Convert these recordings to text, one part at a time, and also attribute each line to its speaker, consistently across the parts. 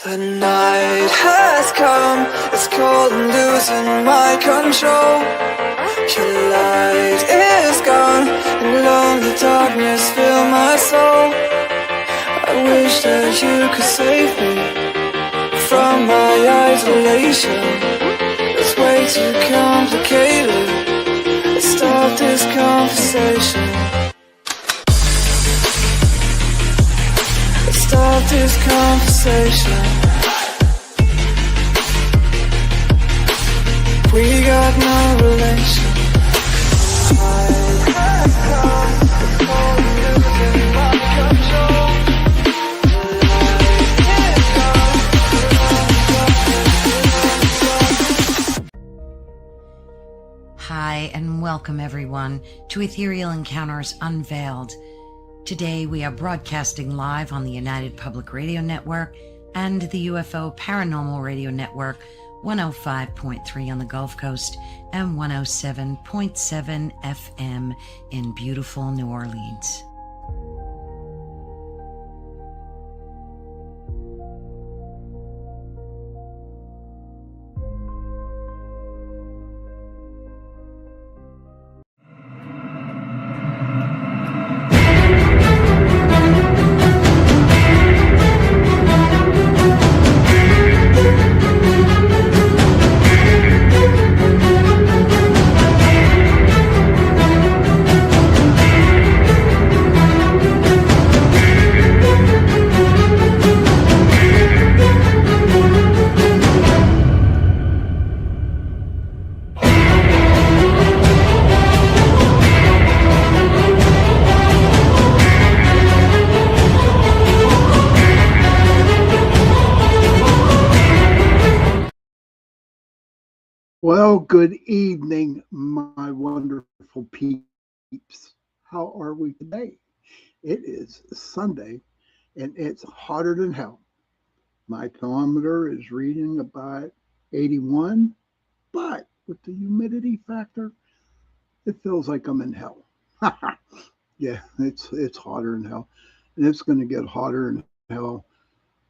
Speaker 1: The night has come, it's cold and losing my control. Your light is gone, and lonely darkness fill my soul. I wish that you could save me from my isolation. It's way too complicated. Let's stop this conversation. Let's stop this conversation. We got no relation.
Speaker 2: Hi, and welcome everyone to Ethereal Encounters Unveiled. Today we are broadcasting live on the United Public Radio Network and the UFO Paranormal Radio Network, 105.3 on the Gulf Coast and 107.7 FM in beautiful New Orleans.
Speaker 3: Well, good evening, my wonderful peeps. How are we today? It is Sunday, and it's hotter than hell. My thermometer is reading about 81, but with the humidity factor, it feels like I'm in hell. Yeah, it's hotter than hell, and it's going to get hotter than hell,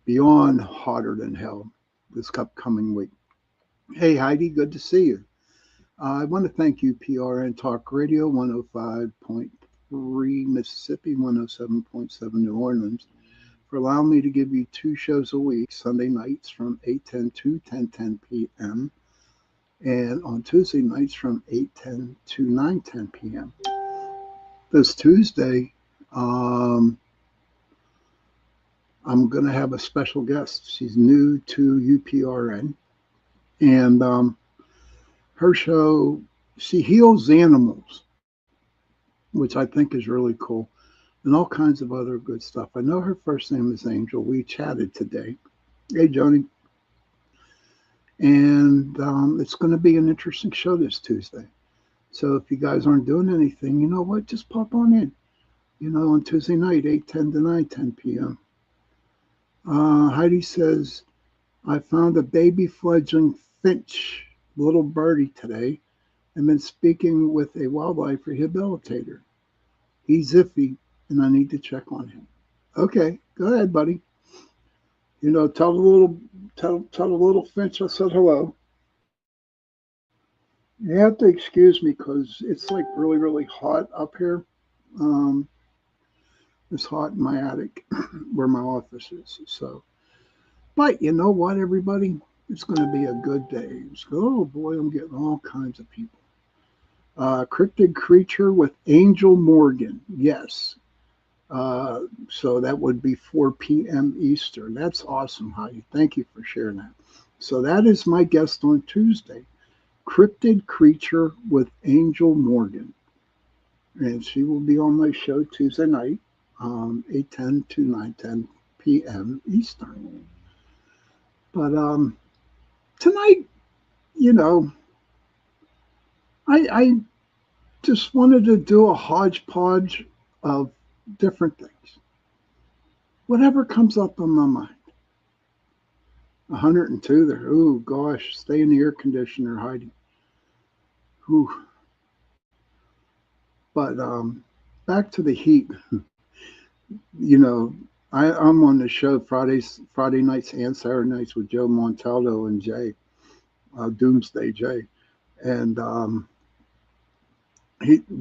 Speaker 3: beyond hotter than hell this upcoming week. Hey, Heidi, good to see you. I want to thank you, PRN Talk Radio, 105.3 Mississippi, 107.7 New Orleans, for allowing me to give you two shows a week, Sunday nights from 8:10 to 10:10 p.m., and on Tuesday nights from 8:10 to 9:10 p.m. This Tuesday, I'm going to have a special guest. She's new to UPRN. And her show, she heals animals, which I think is really cool, and all kinds of other good stuff. I know her first name is Angel. We chatted today. Hey, Joni. And it's going to be an interesting show this Tuesday. So if you guys aren't doing anything, you know what? Just pop on in. On Tuesday night, 8:10 to 9:10 p.m. Heidi says, I found a baby fledgling finch, little birdie today, and been speaking with a wildlife rehabilitator. He's iffy, and I need to check on him. Okay, go ahead, buddy. Tell the little finch I said hello. You have to excuse me because it's like really, really hot up here. It's hot in my attic where my office is. So, but you know what, everybody? It's going to be a good day. Oh boy, I'm getting all kinds of people. Cryptid creature with Angel Morgan. Yes. So that would be 4 p.m. Eastern. That's awesome, Heidi. Thank you for sharing that. So that is my guest on Tuesday. Cryptid creature with Angel Morgan. And she will be on my show Tuesday night, 8:10 to 9:10 p.m. Eastern. But tonight, I just wanted to do a hodgepodge of different things. Whatever comes up on my mind. 102 there. Oh, gosh. Stay in the air conditioner, Heidi. Whew. But back to the heat. I'm on the show Friday nights and Saturday nights with Joe Montaldo and Jay, Doomsday Jay. And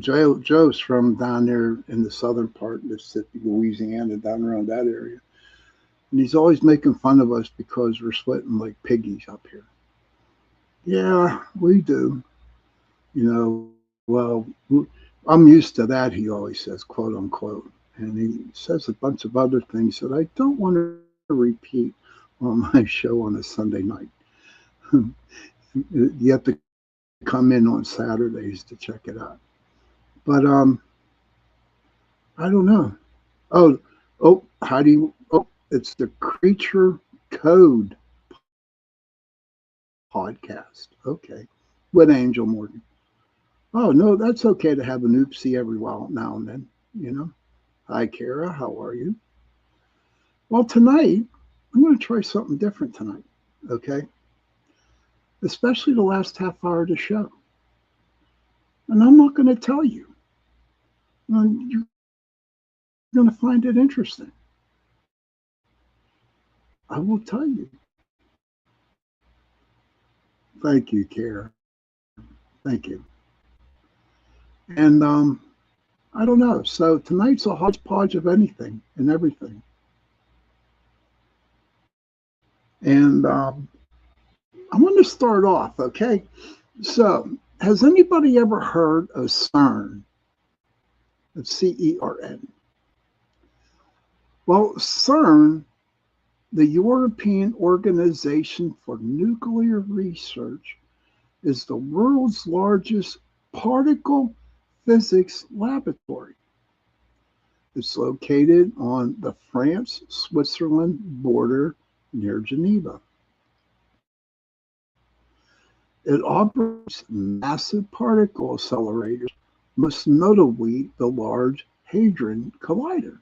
Speaker 3: Joe's from down there in the southern part of Mississippi, Louisiana, down around that area. And he's always making fun of us because we're sweating like piggies up here. Yeah, we do. Well, I'm used to that, he always says, quote unquote. And he says a bunch of other things that I don't want to repeat on my show on a Sunday night. You have to come in on Saturdays to check it out. But I don't know. Oh, how do you? Oh, it's the Creature Code podcast. Okay, with Angel Morgan. Oh no, that's okay to have an oopsie every while now and then. You know. Hi, Kara. How are you? Well, tonight I'm going to try something different tonight. Okay, especially the last half hour of the show, and I'm not going to tell you. You're going to find it interesting. I will tell you. Thank you, Kara. Thank you. And I don't know. So tonight's a hodgepodge of anything and everything. And I want to start off, okay? So, has anybody ever heard of CERN? Of CERN? Well, CERN, the European Organization for Nuclear Research, is the world's largest particle physics laboratory. It's located on the France-Switzerland border near Geneva. It operates massive particle accelerators, most notably the Large Hadron Collider,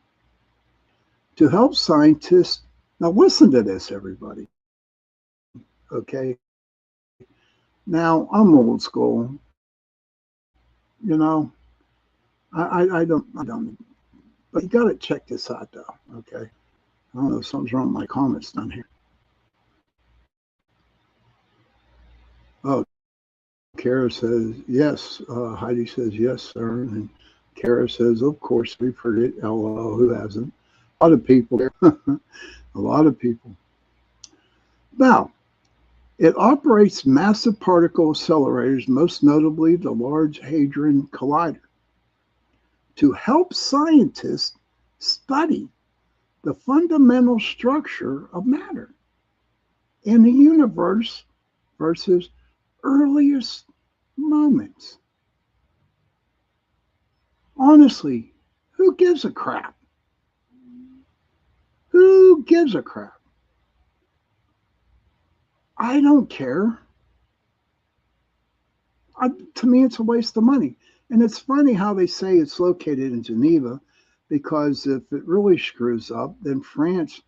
Speaker 3: to help scientists. Now, listen to this, everybody. Okay. Now, I'm old school. You know, I don't, but you got to check this out, though. Okay. I don't know if something's wrong with my comments down here. Oh, Kara says yes. Heidi says yes, sir. And Kara says, of course, we've heard it. LOL, who hasn't? A lot of people. A lot of people. Now, it operates massive particle accelerators, most notably the Large Hadron Collider, to help scientists study the fundamental structure of matter in the universe versus earliest moments. Honestly, who gives a crap? Who gives a crap? I don't care. To me, it's a waste of money. And it's funny how they say it's located in Geneva, because if it really screws up, then France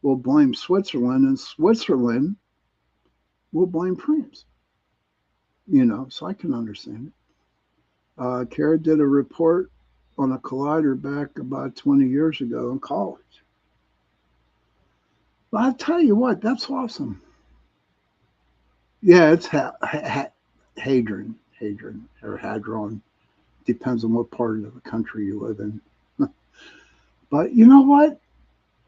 Speaker 3: will blame Switzerland, and Switzerland will blame France. So I can understand it. Kara did a report on a collider back about 20 years ago in college. But I'll tell you what, that's awesome. Yeah, it's Hadron, or Hadron. Depends on what part of the country you live in. But you know what?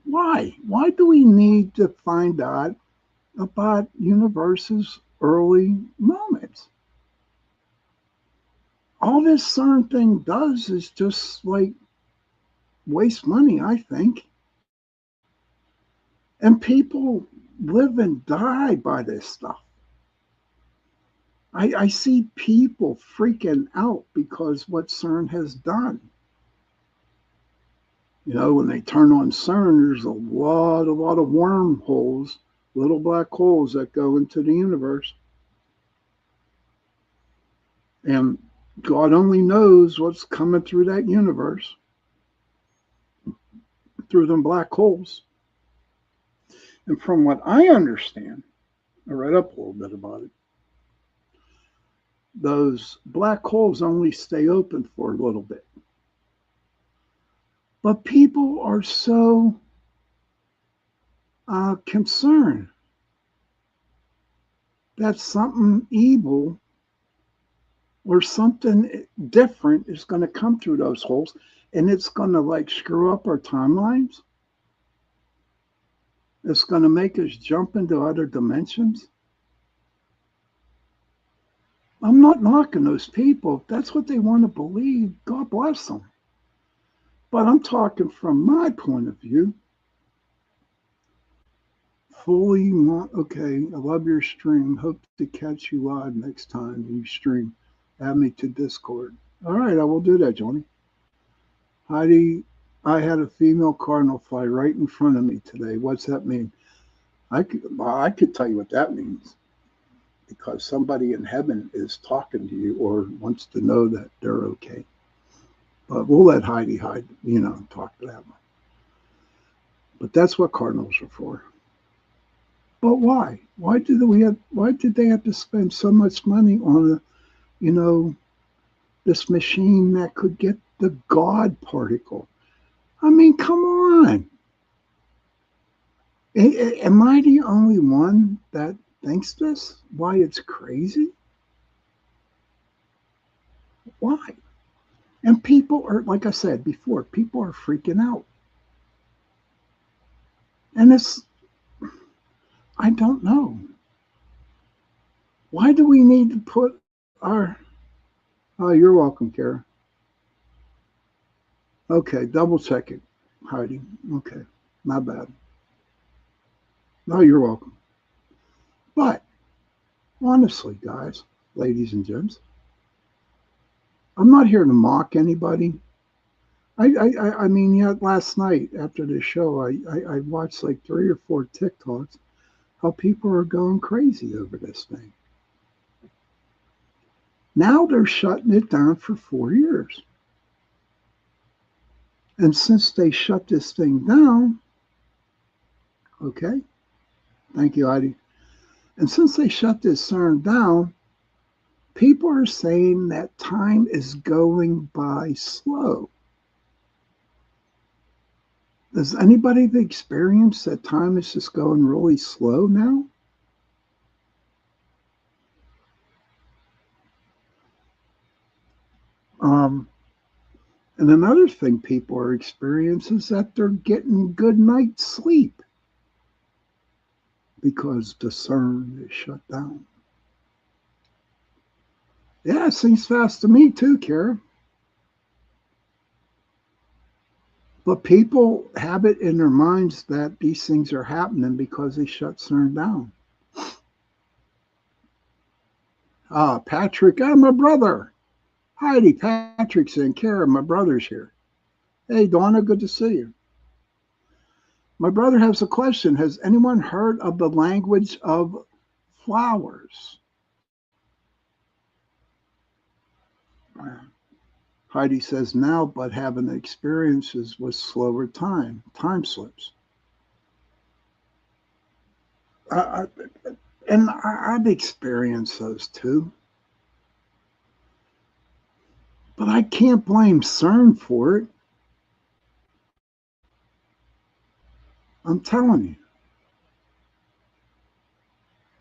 Speaker 3: Why? Why do we need to find out about universe's early moments? All this CERN thing does is just like waste money, I think. And people live and die by this stuff. I see people freaking out because what CERN has done. When they turn on CERN, there's a lot of wormholes, little black holes that go into the universe. And God only knows what's coming through that universe, through them black holes. And from what I understand, I read up a little bit about it, those black holes only stay open for a little bit. But people are so concern that something evil or something different is going to come through those holes and it's going to like screw up our timelines. It's going to make us jump into other dimensions. I'm not knocking those people. If that's what they want to believe, God bless them. But I'm talking from my point of view. Okay, I love your stream. Hope to catch you live next time you stream. Add me to Discord. All right, I will do that, Johnny. Heidi, I had a female cardinal fly right in front of me today. What's that mean? I could tell you what that means because somebody in heaven is talking to you or wants to know that they're okay. But we'll let Heidi talk to that one. But that's what cardinals are for. But why? Why did they have to spend so much money on this machine that could get the God particle? I mean, come on. Am I the only one that thinks this? Why it's crazy? Why? And people are, like I said before, people are freaking out. And I don't know. Why do we need to put our, oh, you're welcome, Kara. Okay, double check it, Heidi. Okay, my bad. No, you're welcome. But honestly, guys, ladies and gents, I'm not here to mock anybody. I mean, yeah, last night after the show, I watched like 3 or 4 TikToks how people are going crazy over this thing. Now they're shutting it down for 4 years. And since they shut this thing down, okay, thank you, Heidi. And since they shut this CERN down, people are saying that time is going by slow. Does anybody experience that time is just going really slow now? And another thing people are experiencing is that they're getting good night's sleep because the CERN is shut down. Yeah, it seems fast to me too, Kara. But people have it in their minds that these things are happening because they shut CERN down. Patrick, my brother. Heidi, Patrick's in. Kara, my brother's here. Hey, Donna, good to see you. My brother has a question. Has anyone heard of the language of flowers? Heidi says now, but having experiences with slower time slips. And I've experienced those too. But I can't blame CERN for it. I'm telling you.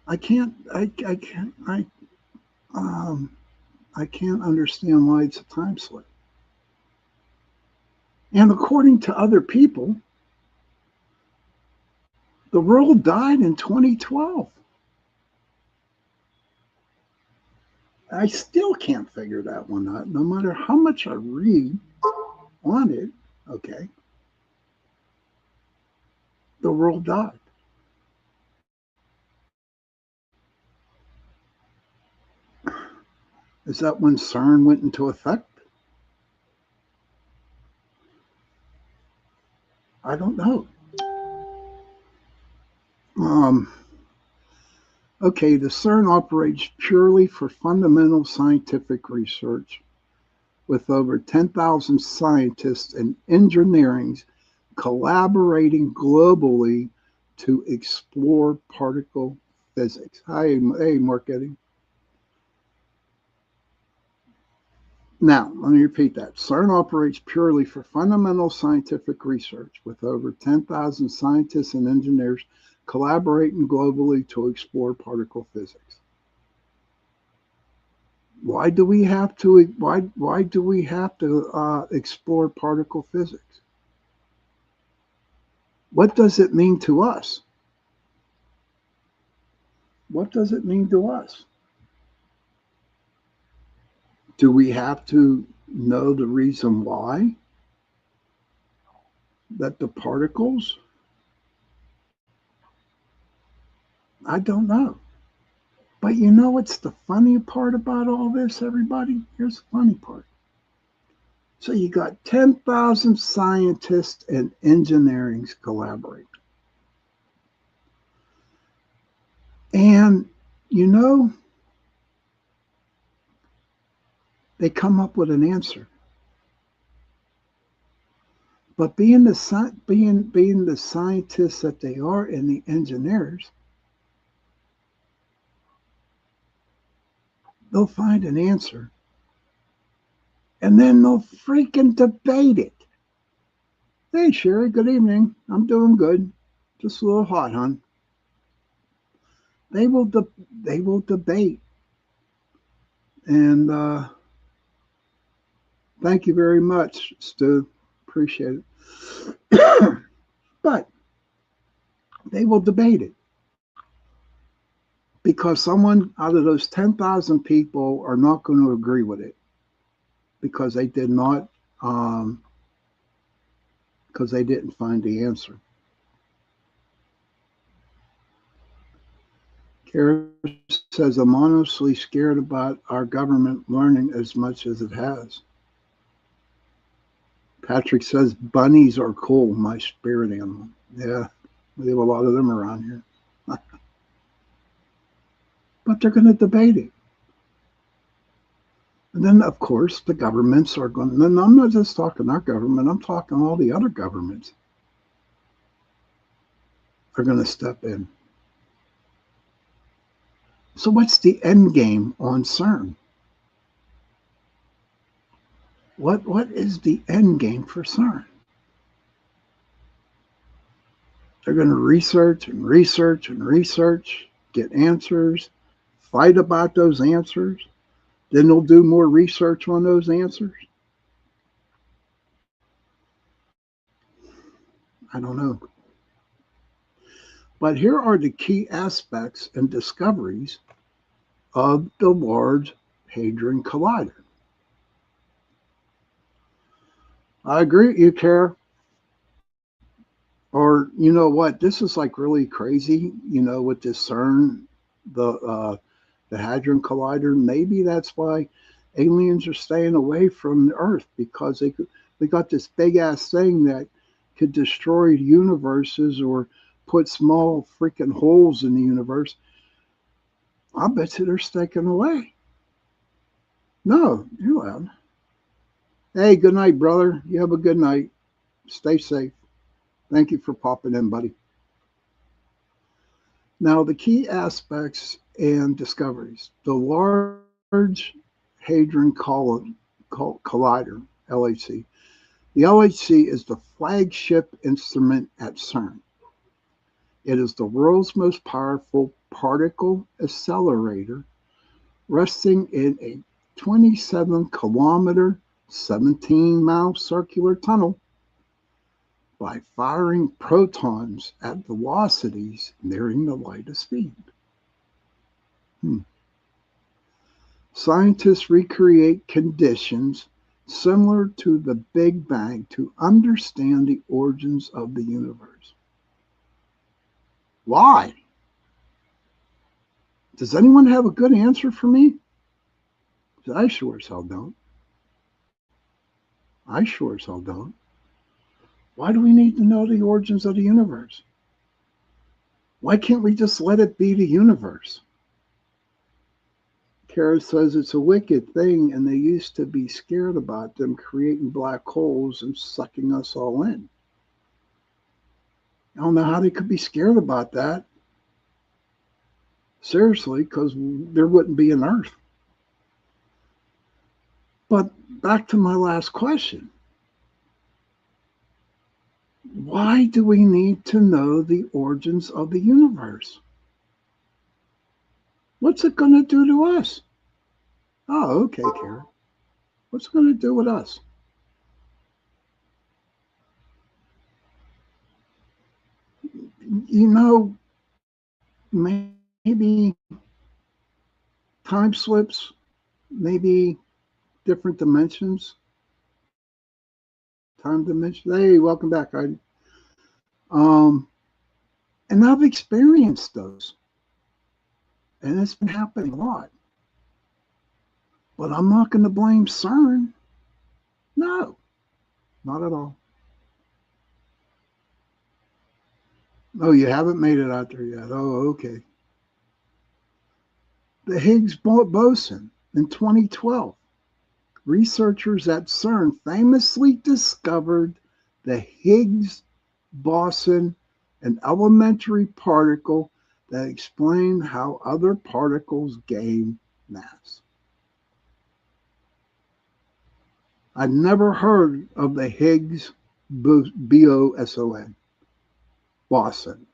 Speaker 3: I can't understand why it's a time slip. And according to other people, the world died in 2012. I still can't figure that one out, no matter how much I read on it. Okay. The world died. Is that when CERN went into effect? I don't know. Okay, the CERN operates purely for fundamental scientific research with over 10,000 scientists and engineers collaborating globally to explore particle physics. Hey, Mark Eddie. Now, let me repeat that. CERN operates purely for fundamental scientific research with over 10,000 scientists and engineers collaborating globally to explore particle physics. Why do we have to explore particle physics? What does it mean to us? What does it mean to us? Do we have to know the reason why that the particles? I don't know. But you know what's the funny part about all this, everybody? Here's the funny part. So you got 10,000 scientists and engineering collaborating. And, you know, they come up with an answer. But being the scientists that they are and the engineers, they'll find an answer. And then they'll freaking debate it. Hey, Sherry, good evening. I'm doing good. Just a little hot, hon. They will debate. And thank you very much, Stu. Appreciate it. But they will debate it. Because someone out of those 10,000 people are not going to agree with it. Because they did not, because they didn't find the answer. Kara says, I'm honestly scared about our government learning as much as it has. Patrick says, bunnies are cool, my spirit animal. Yeah, we have a lot of them around here. But they're going to debate it. And then, of course, the governments are going, and I'm not just talking our government, I'm talking all the other governments are going to step in. So what's the end game on CERN? What is the end game for CERN? They're going to research and research and research, get answers, fight about those answers. Then they'll do more research on those answers. I don't know. But here are the key aspects and discoveries of the Large Hadron Collider. I agree with you, Kara. Or, you know what, this is like really crazy, with this CERN, the Hadron Collider. Maybe that's why aliens are staying away from the Earth, because they got this big ass thing that could destroy universes or put small freaking holes in the universe. I bet you they're sticking away. No, you're loud. Hey, good night, brother. You have a good night. Stay safe. Thank you for popping in, buddy. Now, the key aspects and discoveries. The Large Hadron Collider, LHC. The LHC is the flagship instrument at CERN. It is the world's most powerful particle accelerator, resting in a 27-kilometer, 17-mile circular tunnel by firing protons at velocities nearing the light of speed. Scientists recreate conditions similar to the Big Bang to understand the origins of the universe. Why? Does anyone have a good answer for me? I sure as hell don't. I sure as hell don't. Why do we need to know the origins of the universe? Why can't we just let it be the universe? Kara says it's a wicked thing, and they used to be scared about them creating black holes and sucking us all in. I don't know how they could be scared about that. Seriously, because there wouldn't be an Earth. But back to my last question. Why do we need to know the origins of the universe? What's it going to do to us? Oh, okay, Kara. What's it going to do with us? You know, maybe time slips, maybe different dimensions, time dimensions. Hey, welcome back. Um, and I've experienced those, and it's been happening a lot. But I'm not going to blame CERN. No, not at all. Oh, you haven't made it out there yet. Oh, okay. The Higgs boson in 2012. Researchers at CERN famously discovered the Higgs boson, an elementary particle that explained how other particles gain mass. I've never heard of the Higgs boson, boson.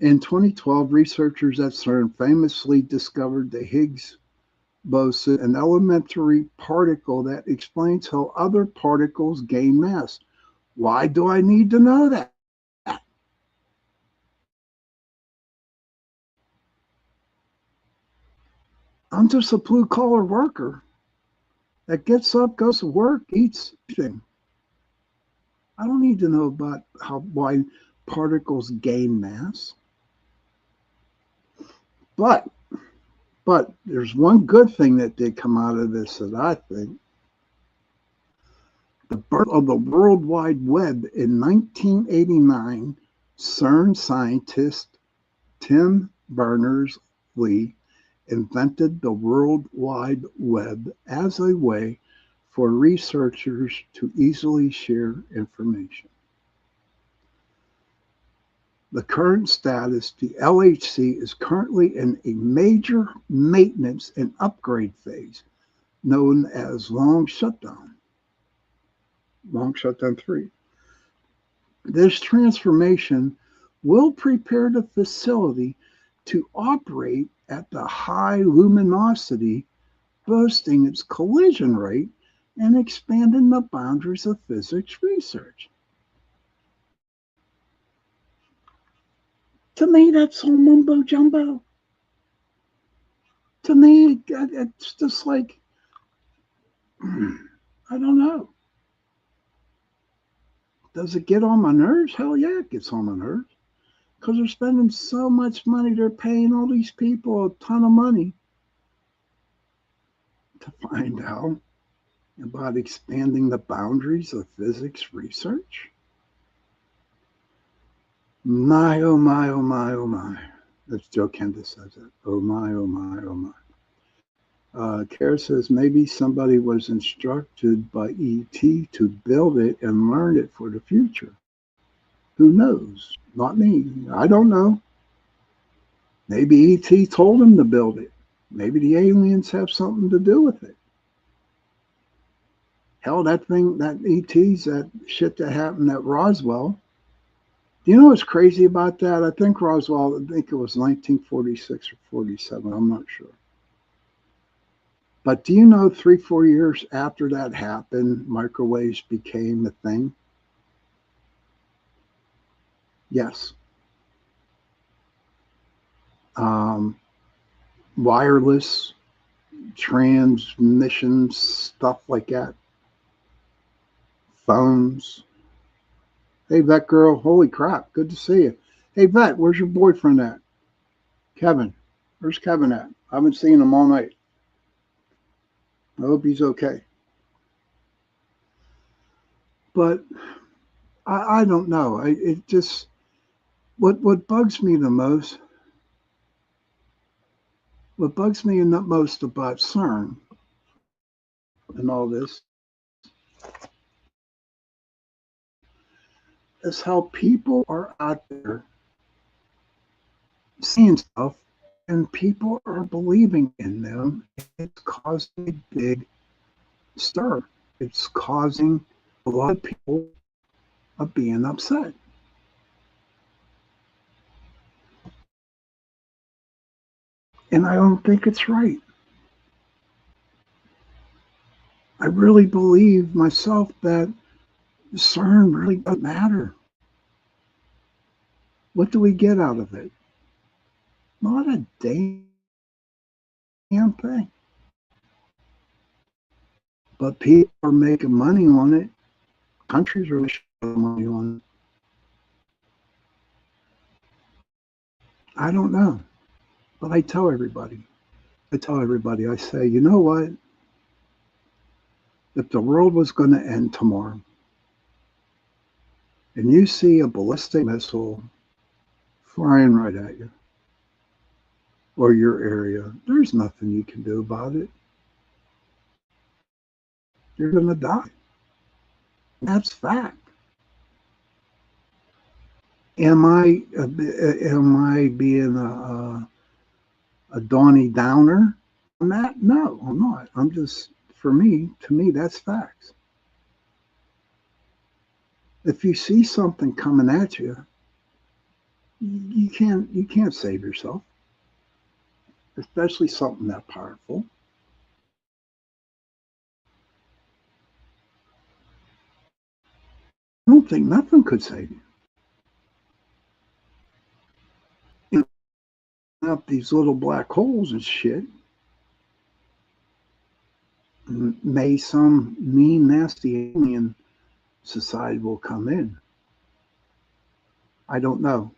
Speaker 3: In 2012, researchers at CERN famously discovered the Higgs boson, an elementary particle that explains how other particles gain mass. Why do I need to know that? I'm just a blue collar worker that gets up, goes to work, eats everything. I don't need to know about why particles gain mass. But there's one good thing that did come out of this that I think. The birth of the World Wide Web in 1989, CERN scientist Tim Berners-Lee invented the World Wide Web as a way for researchers to easily share information. The current status, the LHC, is currently in a major maintenance and upgrade phase known as Long Shutdown 3. This transformation will prepare the facility to operate at the high luminosity, boosting its collision rate and expanding the boundaries of physics research. To me, that's all mumbo jumbo. To me, it's just like, I don't know. Does it get on my nerves? Hell yeah, it gets on my nerves. Because they're spending so much money. They're paying all these people a ton of money to find out about expanding the boundaries of physics research. My, oh my, oh my, oh my. That's Joe Kenda says it. Oh my, oh my, oh my. Kara says maybe somebody was instructed by ET to build it and learn it for the future. Who knows? Not me. I don't know. Maybe ET told him to build it. Maybe the aliens have something to do with it. Hell, that ET's, that shit that happened at Roswell. Do you know what's crazy about that? I think Roswell, I think it was 1946 or 47. I'm not sure. But do you know 3-4 years after that happened, microwaves became a thing? Yes. Wireless transmissions, stuff like that. Phones. Hey, Vet Girl, holy crap, good to see you. Hey, Vet, where's your boyfriend at? Kevin. Where's Kevin at? I haven't seen him all night. I hope he's okay. But I don't know. It just, what bugs me the most, what bugs me the most about CERN and all this is how people are out there seeing stuff and people are believing in them. It's causing a big stir. It's causing a lot of people being upset. And I don't think it's right. I really believe myself that CERN really doesn't matter. What do we get out of it? Not a damn thing. But people are making money on it. Countries are making money on it. I don't know. But I tell everybody, I say, you know what? If the world was going to end tomorrow, and you see a ballistic missile flying right at you, or your area, there's nothing you can do about it. You're going to die. That's fact. Am I being a Donnie Downer on that? No, I'm not. I'm just, to me, that's facts. If you see something coming at you, you can't save yourself, especially something that powerful. I don't think nothing could save you. Up these little black holes and shit, may some mean, nasty alien society will come in. I don't know.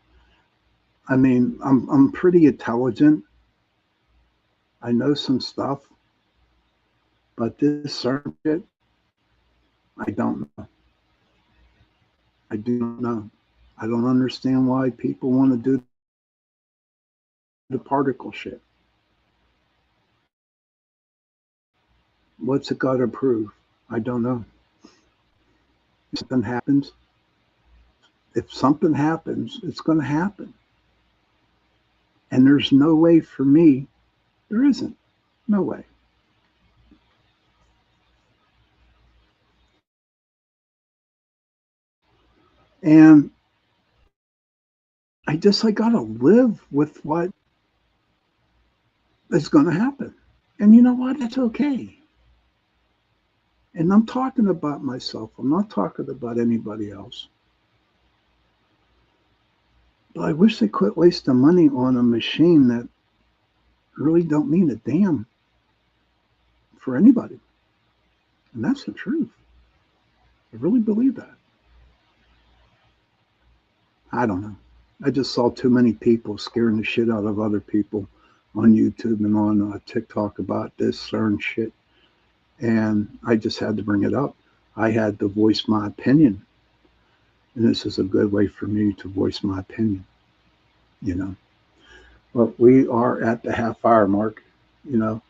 Speaker 3: I mean, I'm pretty intelligent. I know some stuff, but this certain shit, I don't know. I do not know. I don't understand why people want to do the particle shit. What's it got to prove? I don't know. If something happens, it's going to happen. And there's no way for me, there isn't. No way. And I got to live with what is going to happen. And you know what? That's okay. And I'm talking about myself. I'm not talking about anybody else. But I wish they quit wasting money on a machine that really don't mean a damn for anybody. And that's the truth. I really believe that. I don't know. I just saw too many people scaring the shit out of other people on YouTube and on TikTok about this certain shit. And I just had to bring it up. I had to voice my opinion. And this is a good way for me to voice my opinion, you know. But we are at the half-hour mark, you know,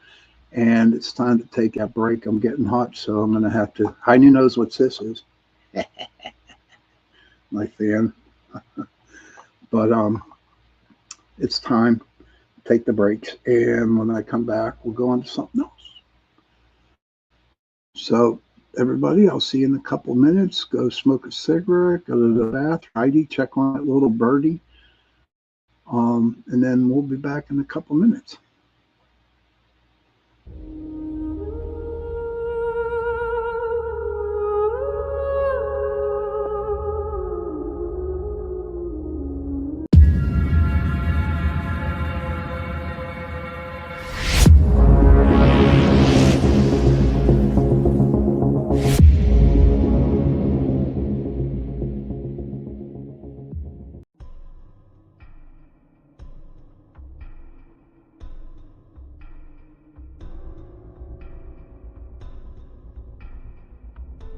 Speaker 3: and it's time to take that break. I'm getting hot, so I'm going to have to. Heidi knows what this is. My fan. But it's time to take the breaks. And when I come back, we'll go on to something else. So, everybody, I'll see you in a couple minutes. Go smoke a cigarette, go to the bathroom. Heidi, check on that little birdie. And then we'll be back in a couple minutes.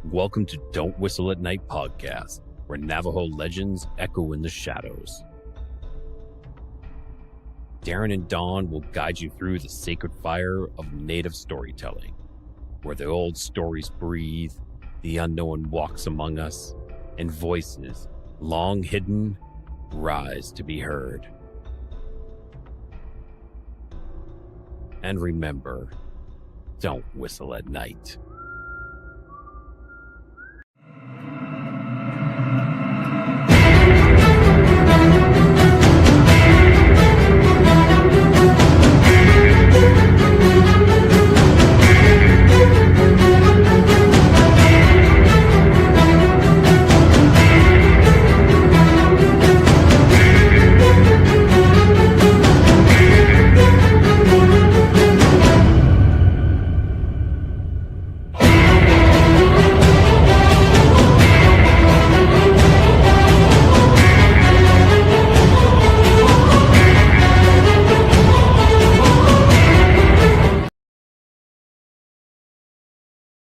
Speaker 4: Welcome to Don't Whistle at Night podcast, where Navajo legends echo in the shadows. Darren and Dawn will guide you through the sacred fire of Native storytelling, where the old stories breathe, the unknown walks among us, and voices, long hidden, rise to be heard. And remember, don't whistle at night.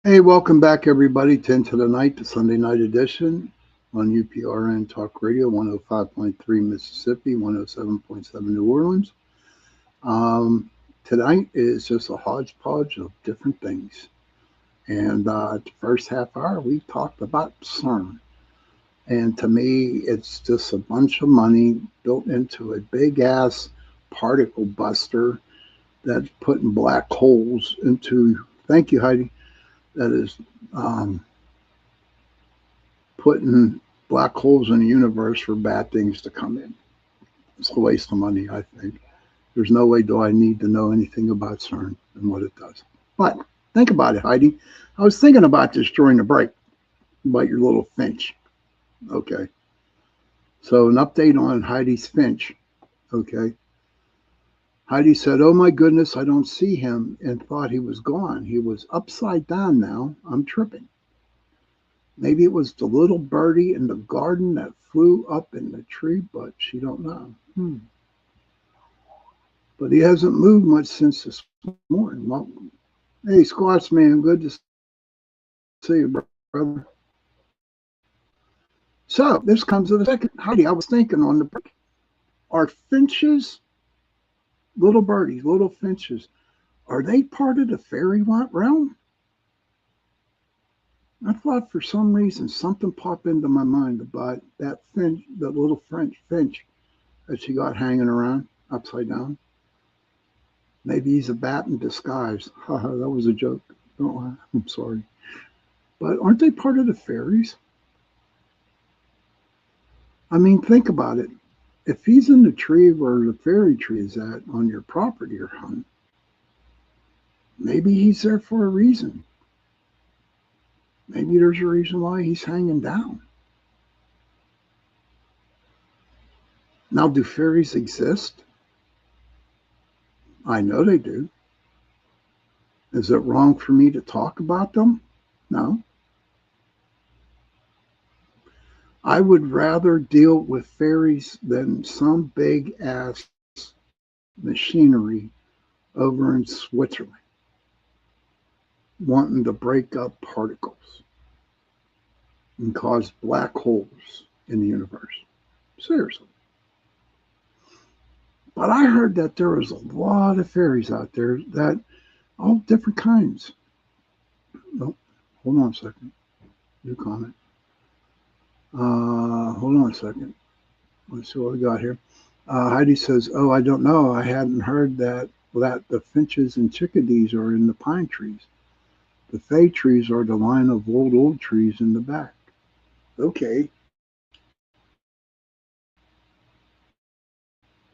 Speaker 3: Hey, welcome back, everybody, to Into the Night, the Sunday night edition on UPRN Talk Radio, 105.3 Mississippi, 107.7 New Orleans. Tonight is just a hodgepodge of different things. And the first half hour, we talked about CERN. And to me, it's just a bunch of money built into a big-ass particle buster that's putting black holes into, thank you, Heidi, that is putting black holes in the universe for bad things to come in. It's a waste of money, I think. There's no way do I need to know anything about CERN and what it does. But think about it, Heidi. I was thinking about this during the break, about your little finch. Okay. So an update on Heidi's finch. Okay. Heidi said, "Oh my goodness, I don't see him," and thought he was gone. He was upside down now. I'm tripping. Maybe it was the little birdie in the garden that flew up in the tree, but she don't know. But he hasn't moved much since this morning. Well, hey, Squats man, good to see you, brother. So this comes to the second. Heidi, I was thinking on the break, are finches, little birdies, little finches, are they part of the fairy realm? I thought for some reason something popped into my mind about that finch, that little French finch that she got hanging around upside down. Maybe he's a bat in disguise. Haha, that was a joke. Oh, I'm sorry. But aren't they part of the fairies? I mean, think about it. If he's in the tree where the fairy tree is at on your property or home, maybe he's there for a reason. Maybe there's a reason why he's hanging down. Now, do fairies exist? I know they do. Is it wrong for me to talk about them? No. I would rather deal with fairies than some big ass machinery over in Switzerland wanting to break up particles and cause black holes in the universe. Seriously. But I heard that there was a lot of fairies out there, that all different kinds. Oh, hold on a second. New comment. Hold on a second. Let's see what we got here. Heidi says, "Oh, I don't know. I hadn't heard that the finches and chickadees are in the pine trees. The fay trees are the line of old trees in the back." Okay.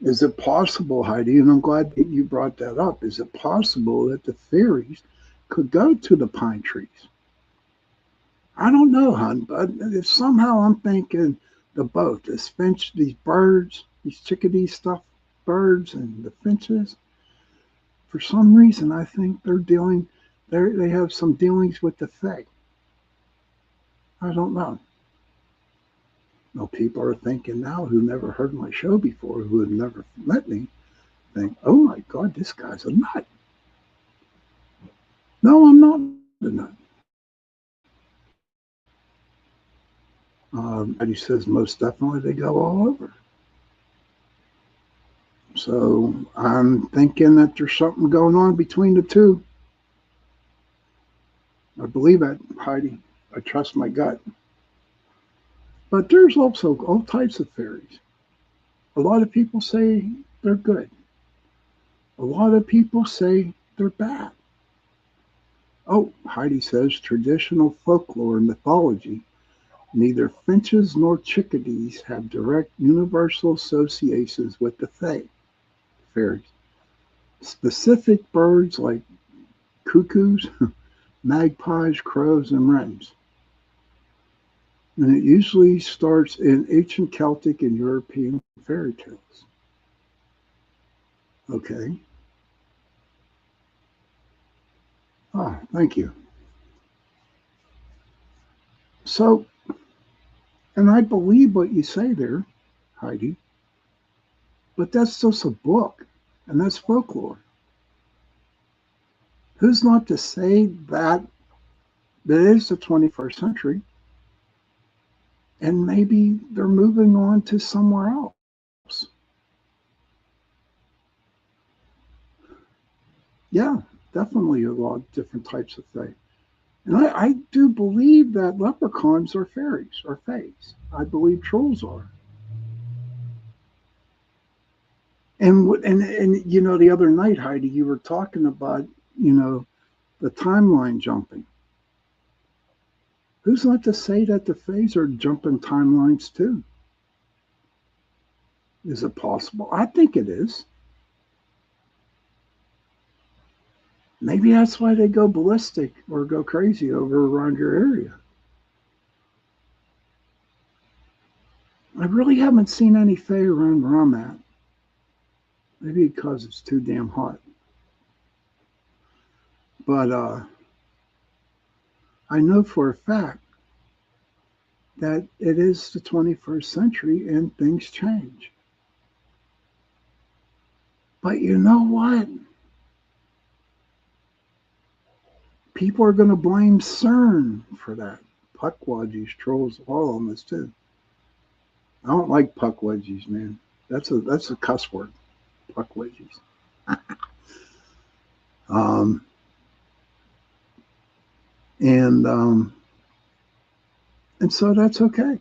Speaker 3: Is it possible, Heidi, and I'm glad that you brought that up, is it possible that the fairies could go to the pine trees? I don't know, hon, but if somehow I'm thinking the both, this finch, these birds, these chickadee stuff, birds and the finches, for some reason I think they have some dealings with the fae. I don't know. Well, people are thinking now who never heard my show before, who have never met me, think, "Oh my God, this guy's a nut." No, I'm not a nut. And he says most definitely they go all over. So I'm thinking that there's something going on between the two. I believe it, Heidi. I trust my gut. But there's also all types of fairies. A lot of people say they're good. A lot of people say they're bad. Oh, Heidi says traditional folklore and mythology, neither finches nor chickadees have direct universal associations with the fae, fairies. Specific birds like cuckoos, magpies, crows, and wrens. And it usually starts in ancient Celtic and European fairy tales. Okay. Ah, thank you. So, and I believe what you say there, Heidi, but that's just a book, and that's folklore. Who's not to say that that is the 21st century, and maybe they're moving on to somewhere else? Yeah, definitely a lot of different types of things. And I do believe that leprechauns are fairies or fays. I believe trolls are. And you know, the other night, Heidi, you were talking about, you know, the timeline jumping. Who's not to say that the fays are jumping timelines too? Is it possible? I think it is. Maybe that's why they go ballistic or go crazy over around your area. I really haven't seen any fae around where I'm at. Maybe because it's too damn hot. But I know for a fact that it is the 21st century and things change. But you know what? People are going to blame CERN for that. Puckwudgies, trolls, all on this too. I don't like puckwudgies, man. That's a cuss word. Puckwudgies. Um, and and so that's okay.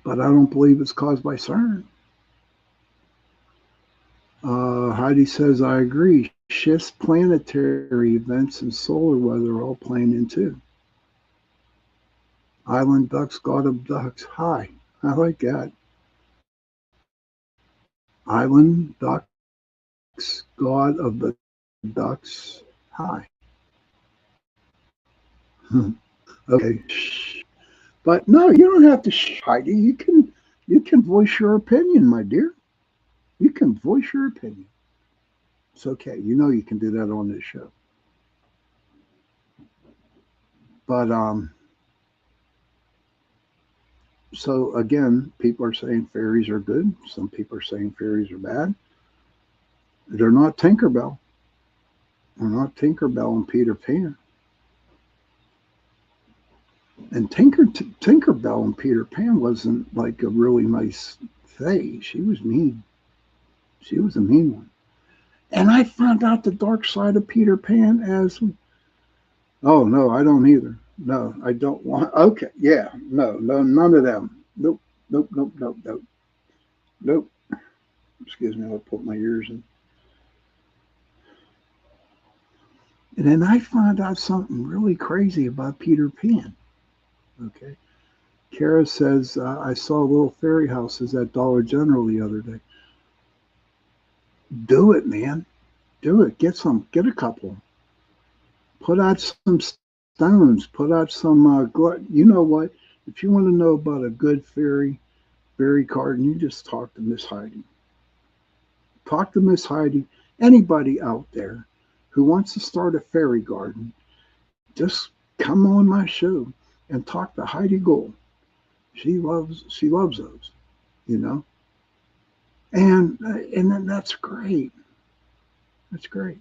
Speaker 3: But I don't believe it's caused by CERN. Heidi says, I agree. Shifts, planetary events, and solar weather are all playing in too. Island ducks, god of ducks. Hi. I like that. Island ducks, god of the ducks. Hi. Okay. Shh. But no, you don't have to Heidi. You can voice your opinion, my dear. You can voice your opinion. It's okay. You know you can do that on this show. But so again, people are saying fairies are good. Some people are saying fairies are bad. They're not Tinkerbell. They're not Tinkerbell and Peter Pan. And Tinkerbell and Peter Pan wasn't like a really nice fae. She was mean. She was a mean one. And I found out the dark side of Peter Pan as, oh no, I don't either. No, I don't want. Okay, yeah, no, none of them. Nope, nope, nope, nope, nope, nope. Excuse me, I'll put my ears in. And then I found out something really crazy about Peter Pan. Okay. Kara says, I saw little fairy houses at Dollar General the other day. Do it, man. Do it. Get a couple. Put out some stones. Put out some, you know what? If you want to know about a good fairy garden, you just talk to Miss Heidi. Talk to Miss Heidi. Anybody out there who wants to start a fairy garden, just come on my show and talk to Heidi Gold. She loves those, you know. And then that's great. That's great.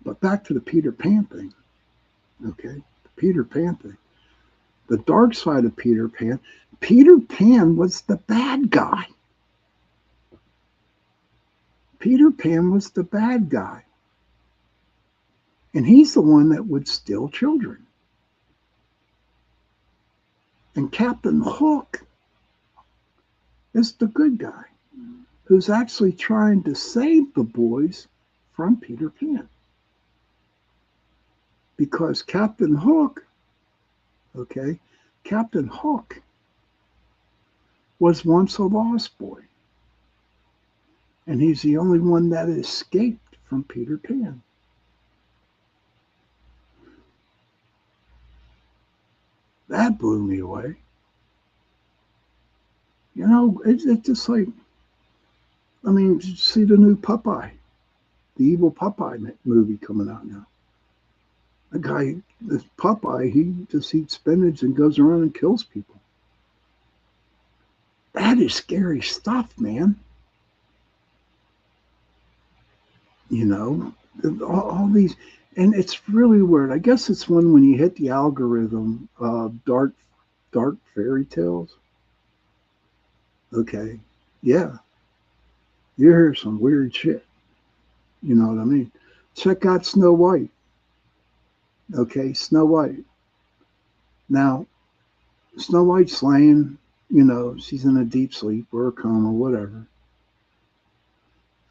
Speaker 3: But back to the Peter Pan thing. Okay. The Peter Pan thing. The dark side of Peter Pan. Peter Pan was the bad guy. Peter Pan was the bad guy. And he's the one that would steal children. And Captain Hook is the good guy. who's actually trying to save the boys from Peter Pan. Because Captain Hook, okay, Captain Hook was once a lost boy. And he's the only one that escaped from Peter Pan. That blew me away. You know, it's just like, I mean, did you see the new Popeye, the evil Popeye movie coming out now? The guy, this Popeye, he just eats spinach and goes around and kills people. That is scary stuff, man. You know, all these, and it's really weird. I guess it's when you hit the algorithm of dark fairy tales. Okay, yeah, you hear some weird shit. You know what I mean? Check out Snow White. Okay, Snow White. Now, Snow White's laying, you know, she's in a deep sleep or a coma, whatever.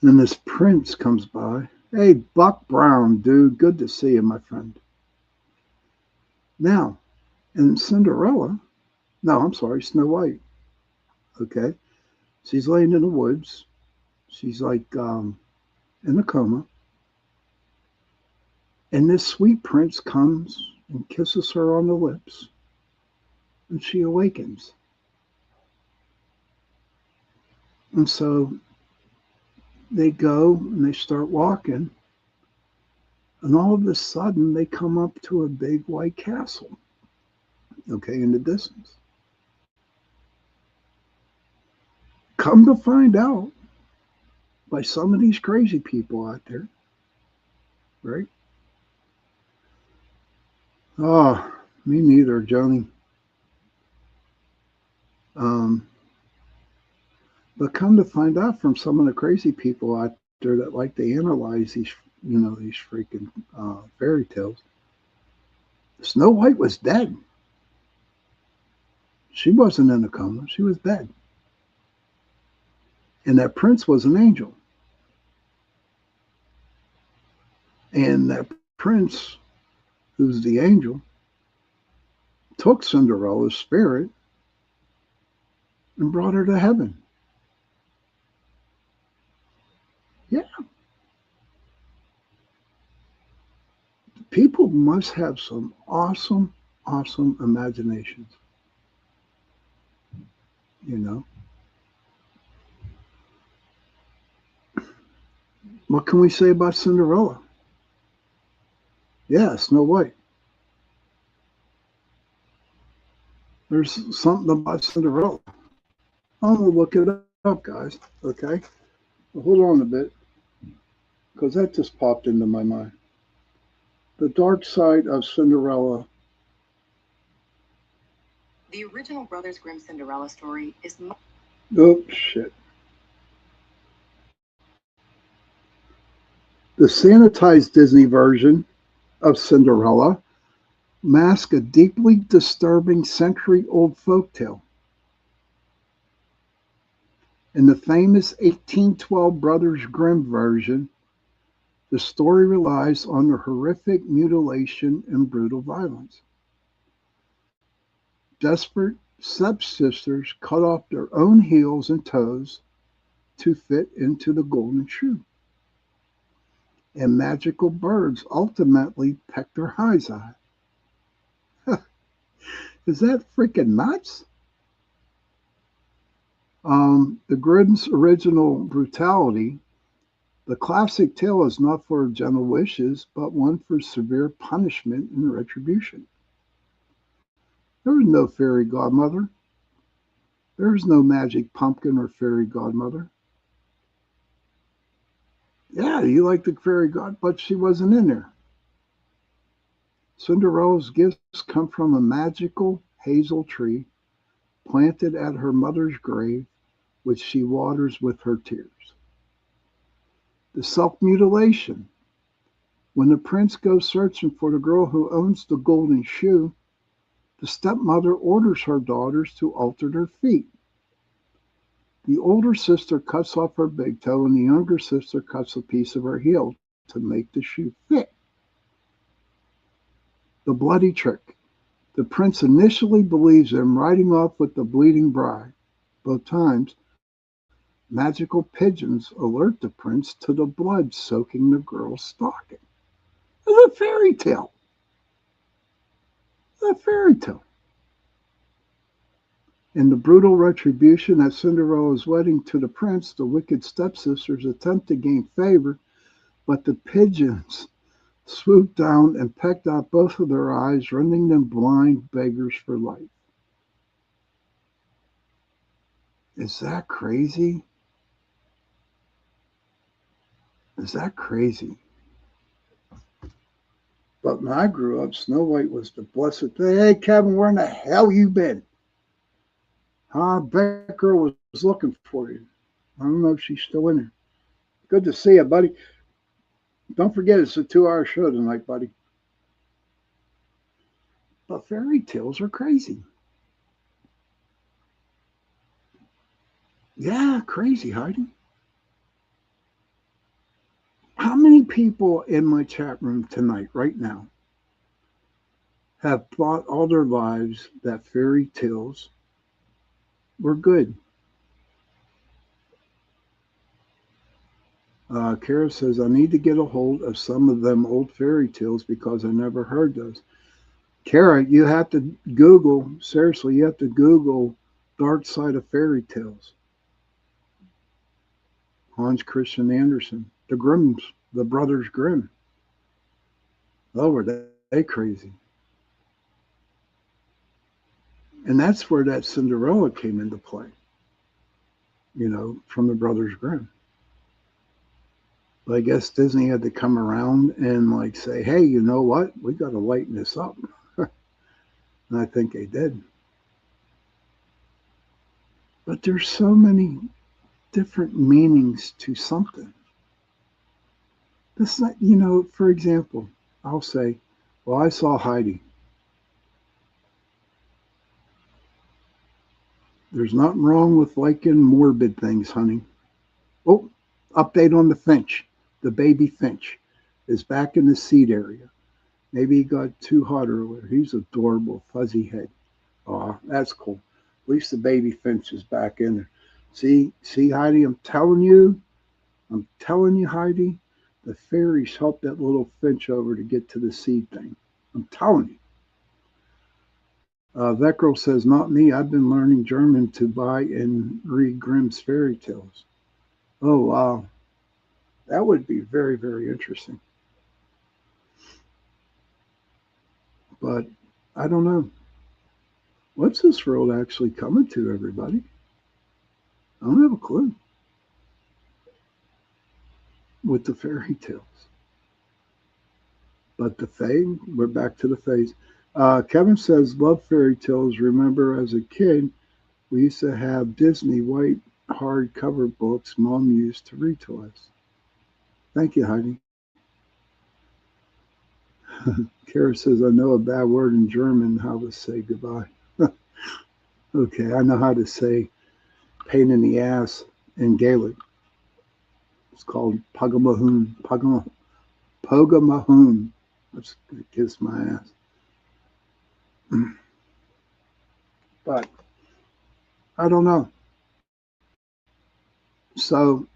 Speaker 3: And this prince comes by. Hey, Buck Brown, dude, good to see you, my friend. Now, in Cinderella, no, I'm sorry, Snow White. Okay, she's laying in the woods. She's like in a coma. And this sweet prince comes and kisses her on the lips. And she awakens. And so they go and they start walking. And all of a sudden, they come up to a big white castle, okay, in the distance. Come to find out by some of these crazy people out there, right? Oh, me neither, Johnny. Um, but come to find out from some of the crazy people out there that like to analyze these, you know, these freaking fairy tales. Snow White was dead. She wasn't in a coma. She was dead. And that prince was an angel. And that prince, who's the angel, took Cinderella's spirit and brought her to heaven. Yeah. People must have some awesome, awesome imaginations. You know? What can we say about Cinderella? Yeah, Snow White. There's something about Cinderella. I'm going to look it up, guys. Okay? Hold on a bit, because that just popped into my mind. The Dark Side of Cinderella.
Speaker 5: The original Brothers Grimm Cinderella story is...
Speaker 3: Oh, shit. The sanitized Disney version of Cinderella masks a deeply disturbing century-old folktale. In the famous 1812 Brothers Grimm version, the story relies on the horrific mutilation and brutal violence. Desperate stepsisters cut off their own heels and toes to fit into the golden shoe. And magical birds ultimately peck their eyes out. Is that freaking nuts? The Grimm's original brutality, the classic tale is not for gentle wishes, but one for severe punishment and retribution. There is no fairy godmother. There is no magic pumpkin or fairy godmother. Yeah, you like the fairy god, but she wasn't in there. Cinderella's gifts come from a magical hazel tree planted at her mother's grave, which she waters with her tears. The self-mutilation. When the prince goes searching for the girl who owns the golden shoe, the stepmother orders her daughters to alter their feet. The older sister cuts off her big toe, and the younger sister cuts a piece of her heel to make the shoe fit. The bloody trick. The prince initially believes them, riding off with the bleeding bride. Both times, magical pigeons alert the prince to the blood soaking the girl's stocking. It's a fairy tale. A fairy tale. In the brutal retribution at Cinderella's wedding to the prince, the wicked stepsisters attempt to gain favor, but the pigeons swooped down and pecked out both of their eyes, rendering them blind beggars for life. Is that crazy? Is that crazy? But when I grew up, Snow White was the blessed thing. Hey, Kevin, where in the hell you been? That girl was looking for you. I don't know if she's still in there. Good to see you, buddy. Don't forget, it's a 2-hour show tonight, buddy. But fairy tales are crazy. Yeah, crazy, Heidi. How many people in my chat room tonight, right now, have thought all their lives that fairy tales were good? Kara says, I need to get a hold of some of them old fairy tales because I never heard those. Kara, you have to Google, seriously, you have to Google Dark Side of Fairy Tales. Hans Christian Andersen, the Grimms, the Brothers Grimm. Oh, were they crazy. And that's where that Cinderella came into play, from the Brothers Grimm. But I guess Disney had to come around and say, hey, you know what? We got to lighten this up. And I think they did. But there's so many different meanings to something. This, for example, I'll say, well, I saw Heidi. There's nothing wrong with liking morbid things, honey. Oh, update on the finch. The baby finch is back in the seed area. Maybe he got too hot earlier. He's adorable, fuzzy head. Aw, that's cool. At least the baby finch is back in there. See, Heidi, I'm telling you, Heidi, the fairies helped that little finch over to get to the seed thing. I'm telling you. That girl says, not me. I've been learning German to buy and read Grimm's fairy tales. Oh, wow. That would be very, very interesting. But I don't know. What's this world actually coming to, everybody? I don't have a clue. With the fairy tales. But the Fae, we're back to the Faes. Kevin says, love fairy tales. Remember as a kid, we used to have Disney white hardcover books Mom used to read to us. Thank you, Heidi. Kara says, I know a bad word in German, how to say goodbye. Okay, I know how to say pain in the ass in Gaelic. It's called Pogamahoon. Pogamahoon. Let's kiss my ass. But I don't know. So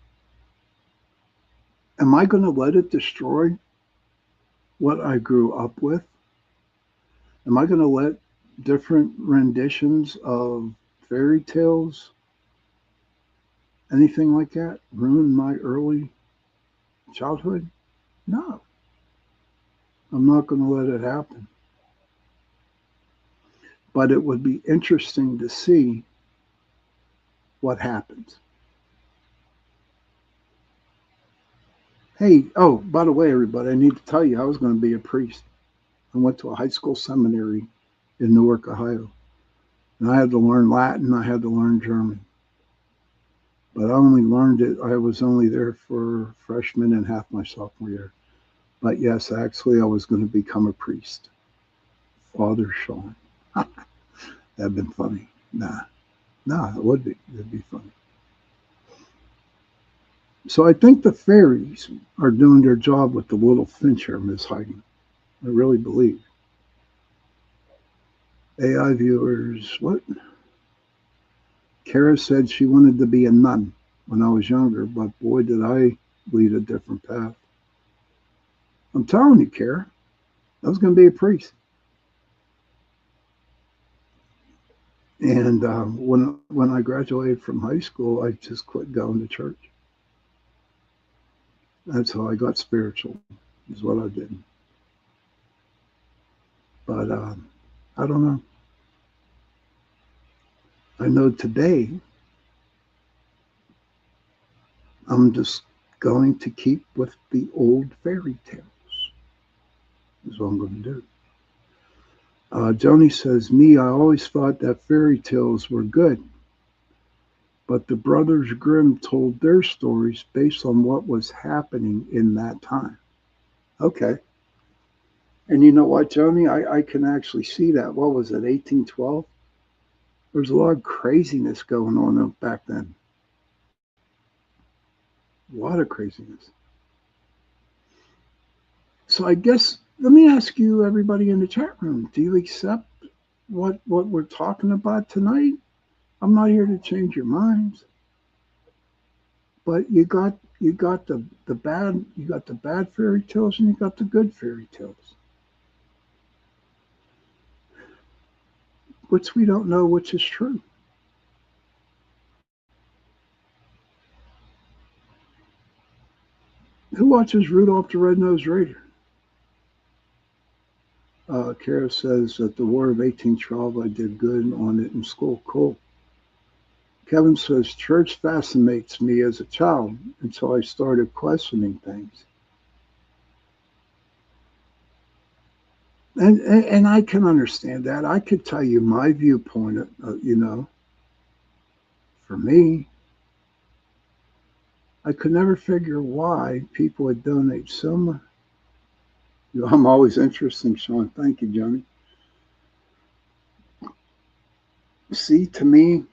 Speaker 3: am I going to let it destroy what I grew up with? Am I going to let different renditions of fairy tales, anything like that, ruin my early childhood? No. I'm not going to let it happen. But it would be interesting to see what happens. Hey, oh, by the way, everybody, I need to tell you, I was going to be a priest. I went to a high school seminary in Newark, Ohio. And I had to learn Latin, I had to learn German. But I only learned it, I was only there for freshman and half my sophomore year. But yes, actually, I was going to become a priest. Father Sean. That'd been funny. Nah, it would be. It'd be funny. So I think the fairies are doing their job with the little Fincher, Miss Heidi. I really believe. AI viewers, what? Kara said she wanted to be a nun when I was younger, but boy, did I lead a different path. I'm telling you, Kara, I was going to be a priest. And when I graduated from high school, I just quit going to church. That's how I got spiritual, is what I did. But I don't know. I know today I'm just going to keep with the old fairy tales, is what I'm going to do. Joni says, me, I always thought that fairy tales were good, but the Brothers Grimm told their stories based on what was happening in that time. Okay. And you know what, Joni? I can actually see that. What was it, 1812? There's a lot of craziness going on back then. A lot of craziness. So I guess, let me ask you, everybody in the chat room, do you accept what we're talking about tonight? I'm not here to change your minds. But you got the bad fairy tales and you got the good fairy tales, which we don't know which is true. Who watches Rudolph the Red-Nosed Reindeer? Kara says that the War of 1812, I did good on it in school. Cool. Kevin says church fascinates me as a child until I started questioning things. And I can understand that. I could tell you my viewpoint, for me, I could never figure why people would donate so much. I'm always interested, Sean. Thank you, Johnny. See, to me,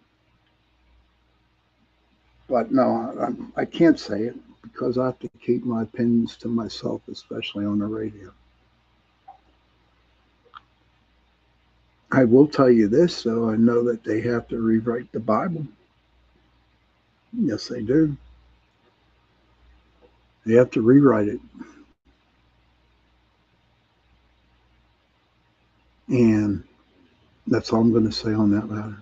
Speaker 3: but no, I can't say it because I have to keep my opinions to myself, especially on the radio. I will tell you this, though. I know that they have to rewrite the Bible. Yes, they do. They have to rewrite it. And that's all I'm going to say on that matter.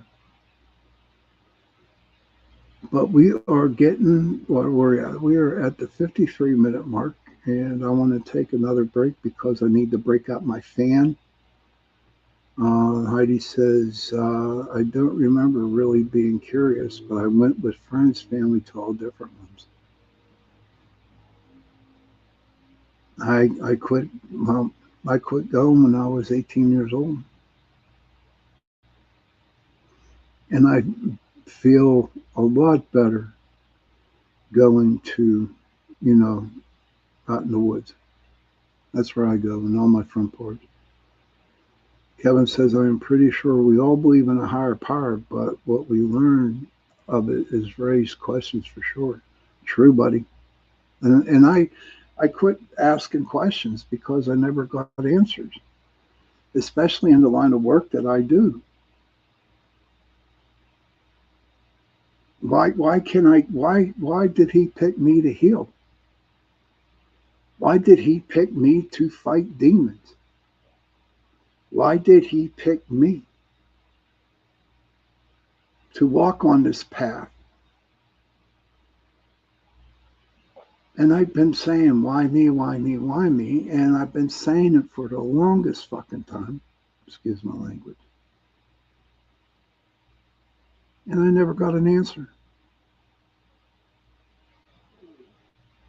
Speaker 3: But we are getting, well, we are at the 53-minute mark, and I want to take another break because I need to break out my fan. Heidi says, I don't remember really being curious, but I went with friends, family to all different ones. I quit going when I was 18 years old. And I feel a lot better going to, out in the woods. That's where I go, and on my front porch. Kevin says, I'm pretty sure we all believe in a higher power, but what we learn of it is raised questions for sure. True, buddy. And I quit asking questions because I never got answers, especially in the line of work that I do. Why did he pick me to heal? Why did he pick me to fight demons? Why did he pick me to walk on this path? And I've been saying, why me, why me, why me? And I've been saying it for the longest fucking time. Excuse my language. And I never got an answer.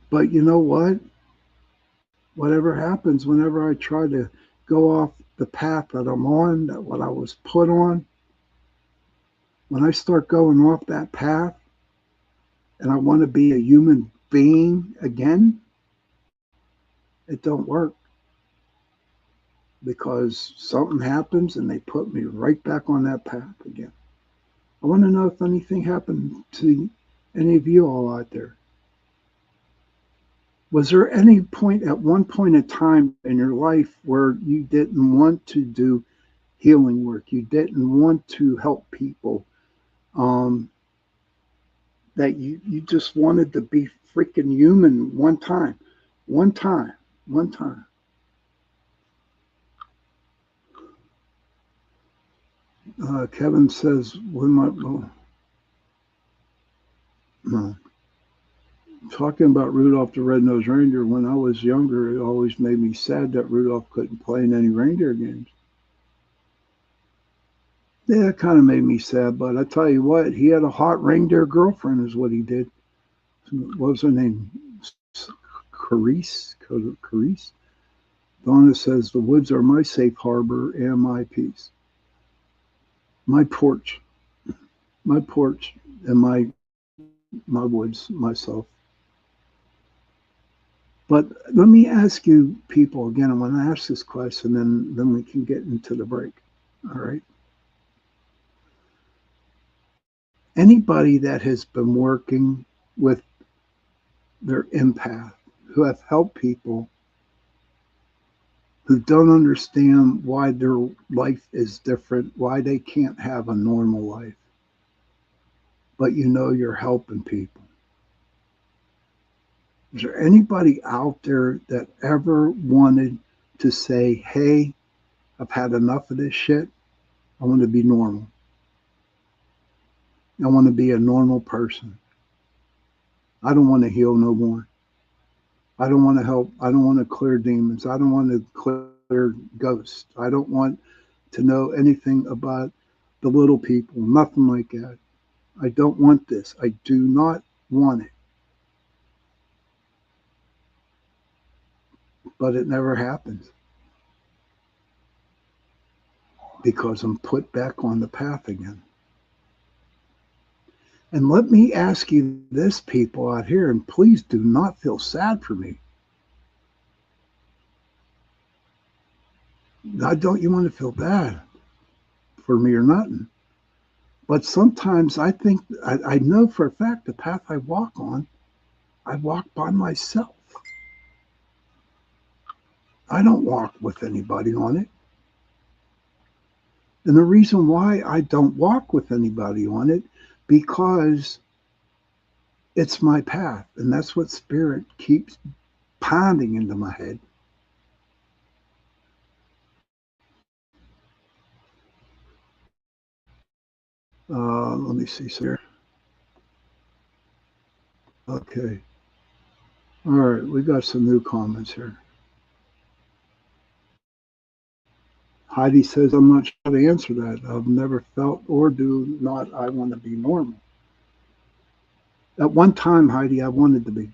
Speaker 3: But you know what? Whatever happens, whenever I try to go off the path that I'm on, that what I was put on, when I start going off that path and I want to be a human being again, it don't work. Because something happens and they put me right back on that path again. I want to know if anything happened to any of you all out there. Was there any point at one point in time in your life where you didn't want to do healing work? You didn't want to help people? Um, that you just wanted to be freaking human one time, one time, one time. Kevin says, "When my no, talking about Rudolph the Red-Nosed Reindeer, when I was younger, it always made me sad that Rudolph couldn't play in any reindeer games. Yeah, it kind of made me sad, but I tell you what, he had a hot reindeer girlfriend, is what he did. What was her name? Carice? Carice? Donna says, the woods are my safe harbor and my peace. My porch, my porch, and my woods, myself. But let me ask you people again. I want to ask this question, then we can get into the break. All right. Anybody that has been working with their empath, who have helped people who don't understand why their life is different, why they can't have a normal life, but you know you're helping people. Is there anybody out there that ever wanted to say, hey, I've had enough of this shit. I want to be normal. I want to be a normal person. I don't want to heal no more. I don't want to help. I don't want to clear demons. I don't want to clear ghosts. I don't want to know anything about the little people, nothing like that. I don't want this. I do not want it. But it never happens because I'm put back on the path again. And let me ask you this, people out here, and please do not feel sad for me. I don't you want to feel bad for me or nothing. But sometimes I think, I know for a fact the path I walk by myself. I don't walk with anybody on it. And the reason why I don't walk with anybody on it, because it's my path. And that's what spirit keeps pounding into my head. Let me see here. Okay. All right, we got some new comments here. Heidi says, I'm not sure how to answer that. I've never felt or do not I want to be normal. At one time, Heidi, I wanted to be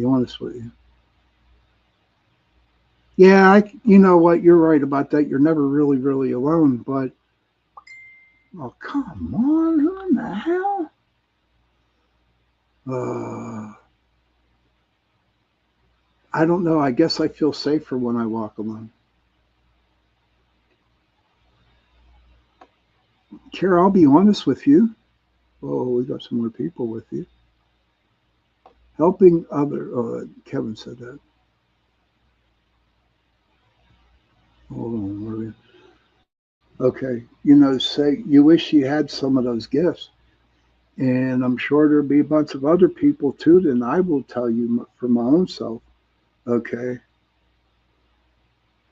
Speaker 3: honest with you. Yeah, you know what? You're right about that. You're never really, really alone. But, oh, come on. Who in the hell? I don't know. I guess I feel safer when I walk alone. Kara, I'll be honest with you. Oh, we got some more people with you. Helping Kevin said that. Hold on. Okay. Say you wish you had some of those gifts. And I'm sure there'll be a bunch of other people too. Then I will tell you for my own self. Okay.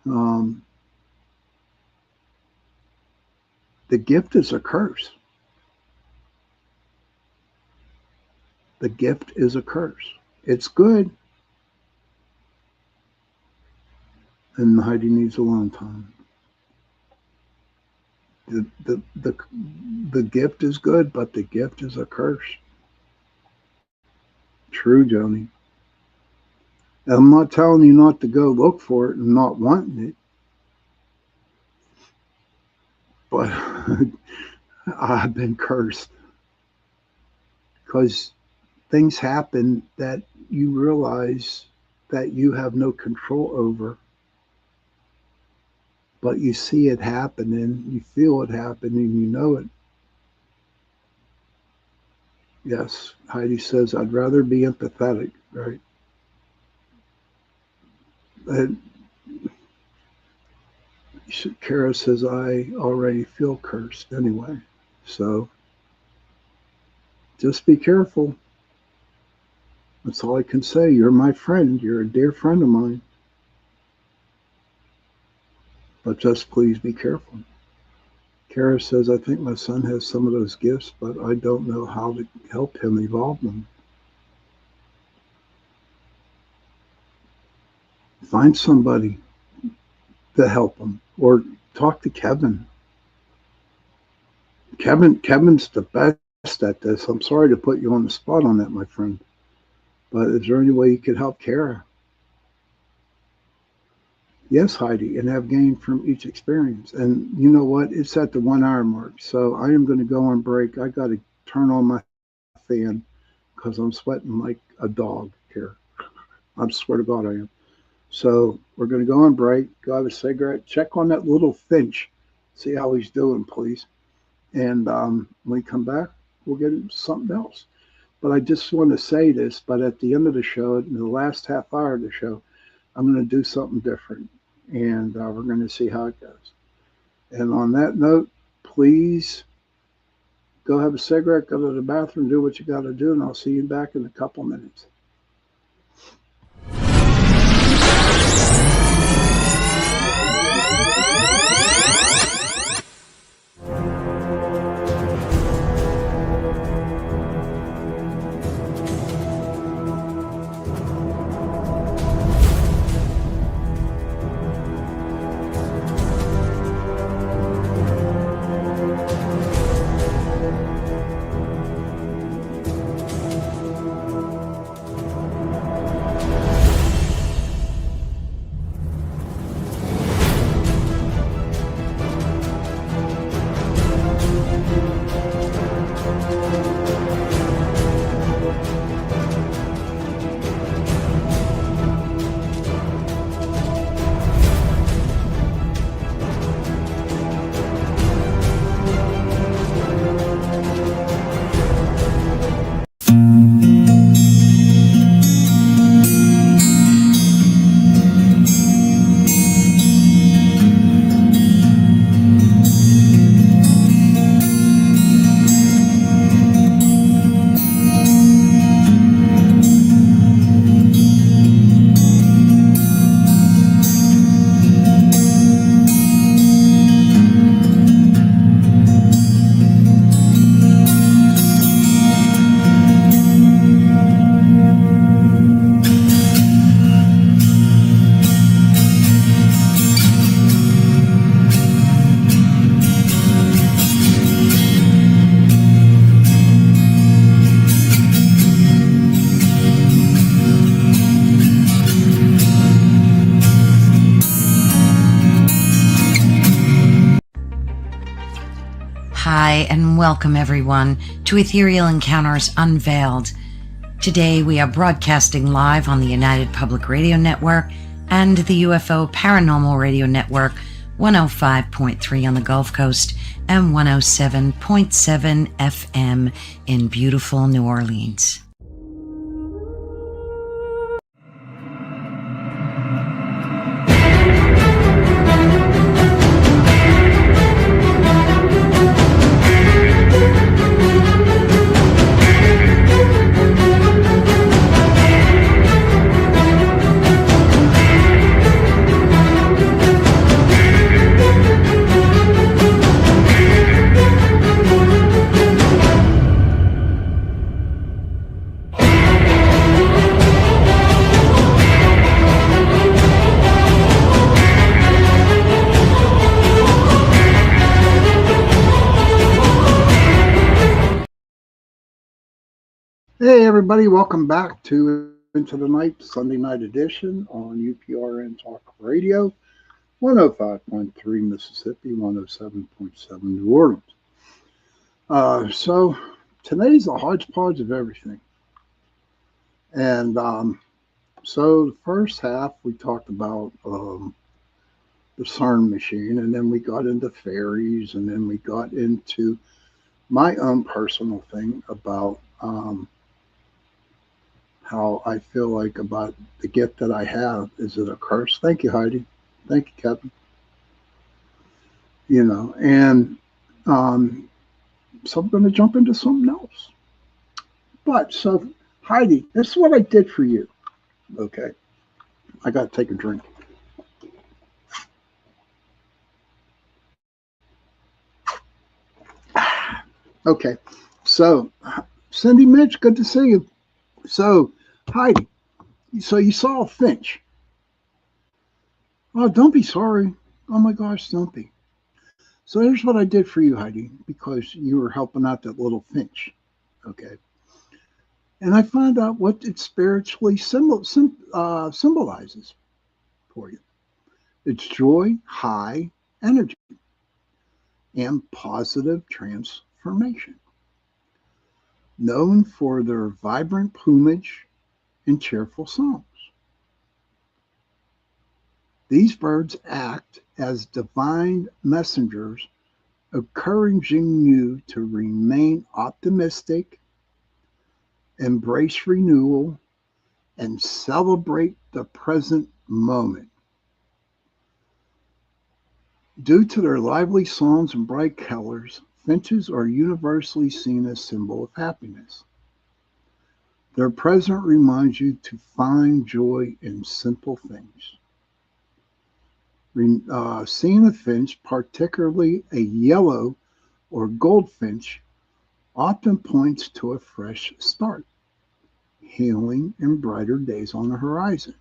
Speaker 3: Um, the gift is a curse. The gift is a curse. It's good, and Heidi needs alone time. The gift is good, but the gift is a curse. True, Joni. And I'm not telling you not to go look for it and not wanting it, but I've been cursed because things happen that you realize that you have no control over, but you see it happening, you feel it happening, you know it. Yes, Heidi says, I'd rather be empathetic, right? And Kara says, I already feel cursed anyway. So just be careful. That's all I can say. You're my friend. You're a dear friend of mine. But just please be careful. Kara says, I think my son has some of those gifts, but I don't know how to help him evolve them. Find somebody to help him, or talk to Kevin. Kevin's the best at this. I'm sorry to put you on the spot on that, my friend. But is there any way you could help Kara? Yes, Heidi, and have gained from each experience. And you know what? It's at the 1 hour mark. So I am going to go on break. I got to turn on my fan because I'm sweating like a dog here. I swear to God I am. So we're going to go on break, go have a cigarette, check on that little Finch, see how he's doing, please. And when we come back, we'll get into something else. But I just want to say this, but at the end of the show, in the last half hour of the show, I'm going to do something different. And we're going to see how it goes. And on that note, please go have a cigarette, go to the bathroom, do what you got to do, and I'll see you back in a couple minutes.
Speaker 2: Hi, and welcome everyone to Ethereal Encounters Unveiled. Today we are broadcasting live on the United Public Radio Network and the UFO Paranormal Radio Network, 105.3 on the Gulf Coast and 107.7 FM in beautiful New Orleans.
Speaker 3: Hey, everybody, welcome back to Into the Night, Sunday night edition on UPRN Talk Radio, 105.3 Mississippi, 107.7 New Orleans. So today's a hodgepodge of everything. And so the first half, we talked about the CERN machine, and then we got into fairies, and then we got into my own personal thing about how I feel like about the gift that I have. Is it a curse? Thank you, Heidi. Thank you, Kevin. And um, so I'm going to jump into something else. But so, Heidi, this is what I did for you. Okay. I got to take a drink. Okay. So, Cindy Mitch, good to see you. So, Heidi, so you saw a finch. Oh, don't be sorry. Oh my gosh, don't be. So here's what I did for you, Heidi, because you were helping out that little finch. Okay. And I found out what it spiritually symbolizes for you. It's joy, high energy, and positive transformation. Known for their vibrant plumage and cheerful songs. These birds act as divine messengers, encouraging you to remain optimistic, embrace renewal, and celebrate the present moment. Due to their lively songs and bright colors, finches are universally seen as symbol of happiness. Their presence reminds you to find joy in simple things. Seeing a finch, particularly a yellow or goldfinch, often points to a fresh start, healing, and brighter days on the horizon.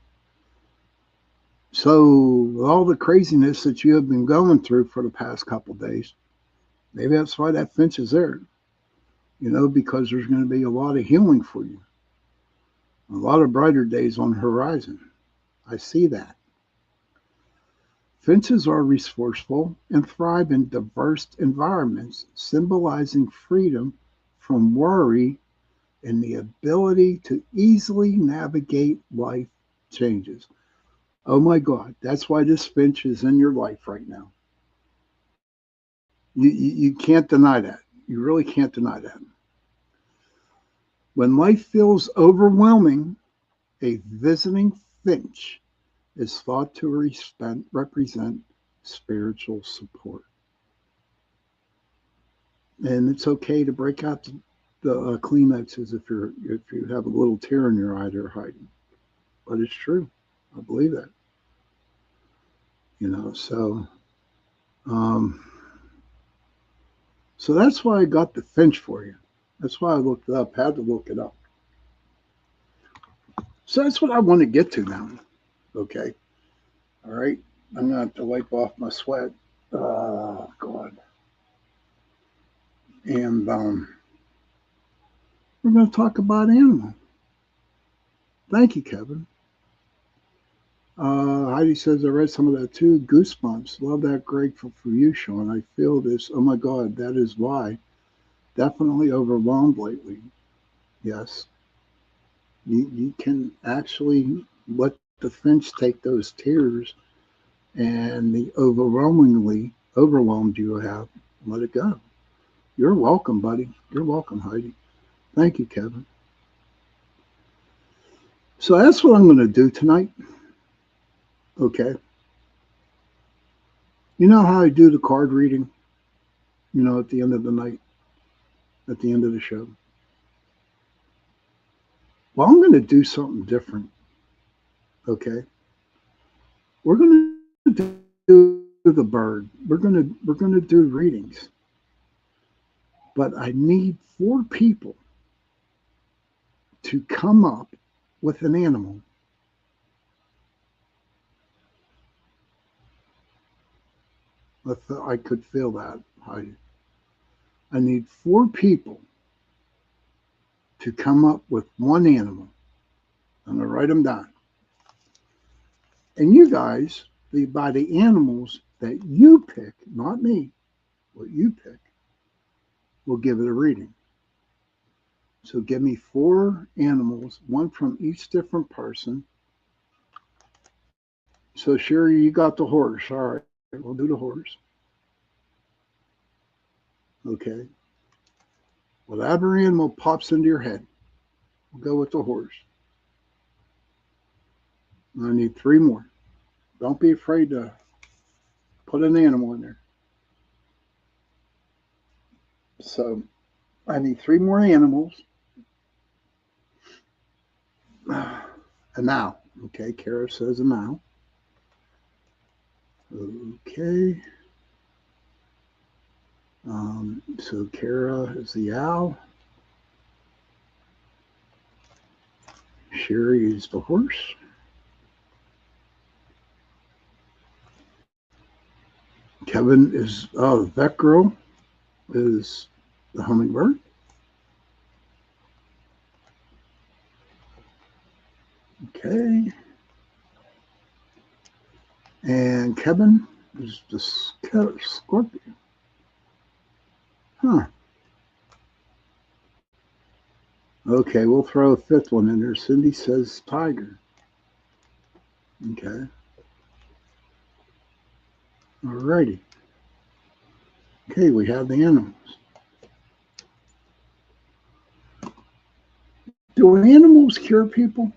Speaker 3: So, all the craziness that you have been going through for the past couple of days, maybe that's why that finch is there, because there's going to be a lot of healing for you, a lot of brighter days on the horizon. I see that. Finches are resourceful and thrive in diverse environments, symbolizing freedom from worry and the ability to easily navigate life changes. Oh my God, that's why this finch is in your life right now. You can't deny that. You really can't deny that. When life feels overwhelming, a visiting finch is thought to represent spiritual support. And it's okay to break out the Kleenexes if you have a little tear in your eye they're hiding. But it's true. I believe that. So um, so that's why I got the finch for you. That's why I looked it up. Had to look it up. So that's what I want to get to now. Okay. All right. I'm gonna have to wipe off my sweat. Oh God. And we're gonna talk about animal. Thank you, Kevin. Heidi says I read some of that too. Goosebumps. Love that. Grateful for you, Sean. I feel this. Oh my God, that is why. Definitely overwhelmed lately. Yes, you can actually let the finch take those tears and the overwhelmingly overwhelmed you have. Let it go. You're welcome, buddy. You're welcome, Heidi. Thank you, Kevin. So that's what I'm going to do tonight. Okay. You know how I do the card reading? At the end of the night, at the end of the show. Well, I'm going to do something different. Okay. We're going to do the bird. We're going to do readings. But I need 4 people to come up with an animal. I could feel that. I need 4 people to come up with one animal. I'm going to write them down. And you guys, by the animals that you pick, not me, what you pick, will give it a reading. So give me 4 animals, one from each different person. So Sherry, you got the horse. All right, we'll do the horse. Okay. Whatever animal pops into your head, we'll go with the horse. I need 3 more. Don't be afraid to put an animal in there. So I need 3 more animals. A now. Okay, Kara says a now. Okay. So Kara is the owl. Sherry is the horse. Kevin is, that girl is the hummingbird. Okay. And Kevin is the scorpion. Huh. Okay, we'll throw a 5th one in there. Cindy says tiger. Okay. Alrighty. Okay, we have the animals. Do animals cure people?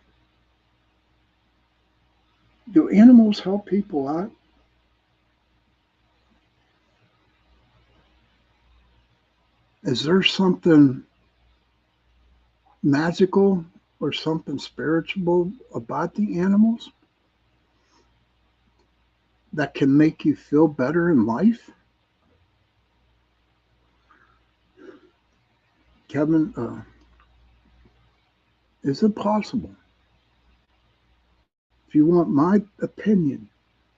Speaker 3: Do animals help people out? Is there something magical or something spiritual about the animals that can make you feel better in life? Kevin, is it possible? If you want my opinion,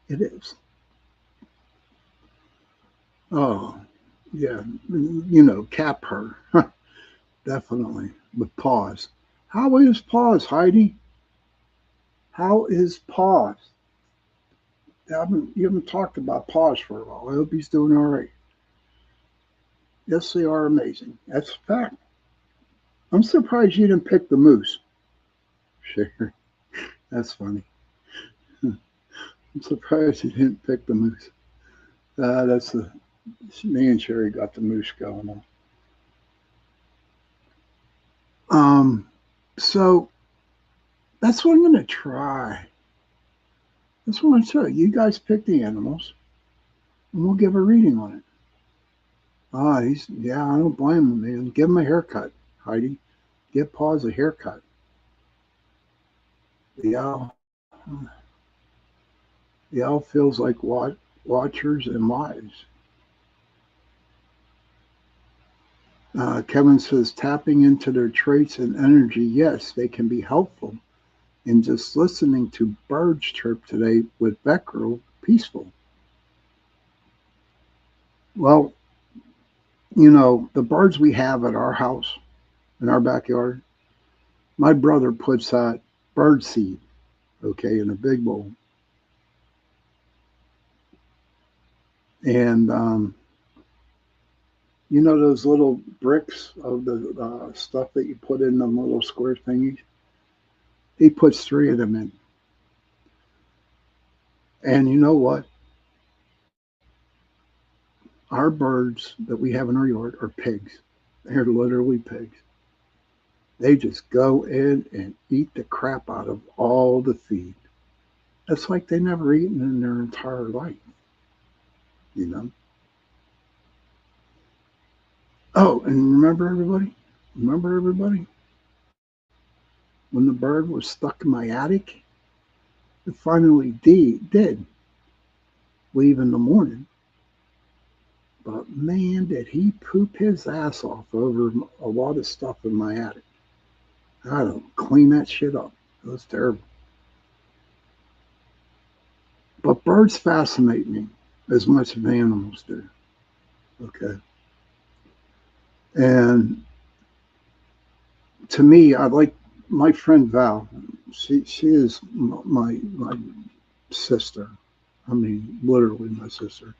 Speaker 3: it is. Oh, yeah, cap her. Definitely, with paws. How is paws, Heidi? How is paws? You haven't talked about paws for a while. I hope he's doing all right. Yes, they are amazing. That's a fact. I'm surprised you didn't pick the moose. Sure, that's funny. I'm surprised you didn't pick the moose. That's the me and Sherry got the moose going on. So that's what I'm gonna try. That's what I'm gonna try. You guys pick the animals, and we'll give a reading on it. I don't blame him, man. Give him a haircut, Heidi. Give Paws a haircut. The owl, the owl feels like watchers and wives. Kevin says tapping into their traits and energy. Yes, they can be helpful. And just listening to birds chirp today with Beckerel, peaceful. Well, the birds we have at our house, in our backyard, my brother puts that bird seed, okay, in a big bowl. And those little bricks of the stuff that you put in them little square thingies? He puts 3 of them in. And you know what? Our birds that we have in our yard are pigs. They're literally pigs. They just go in and eat the crap out of all the feed. It's like they never eaten in their entire life, you know. Oh, and remember everybody? When the bird was stuck in my attic? It finally did leave in the morning. But man, did he poop his ass off over a lot of stuff in my attic. I don't clean that shit up. It was terrible. But birds fascinate me as much as animals do. Okay. And to me, I like my friend Val. She is my sister. I mean, literally my sister.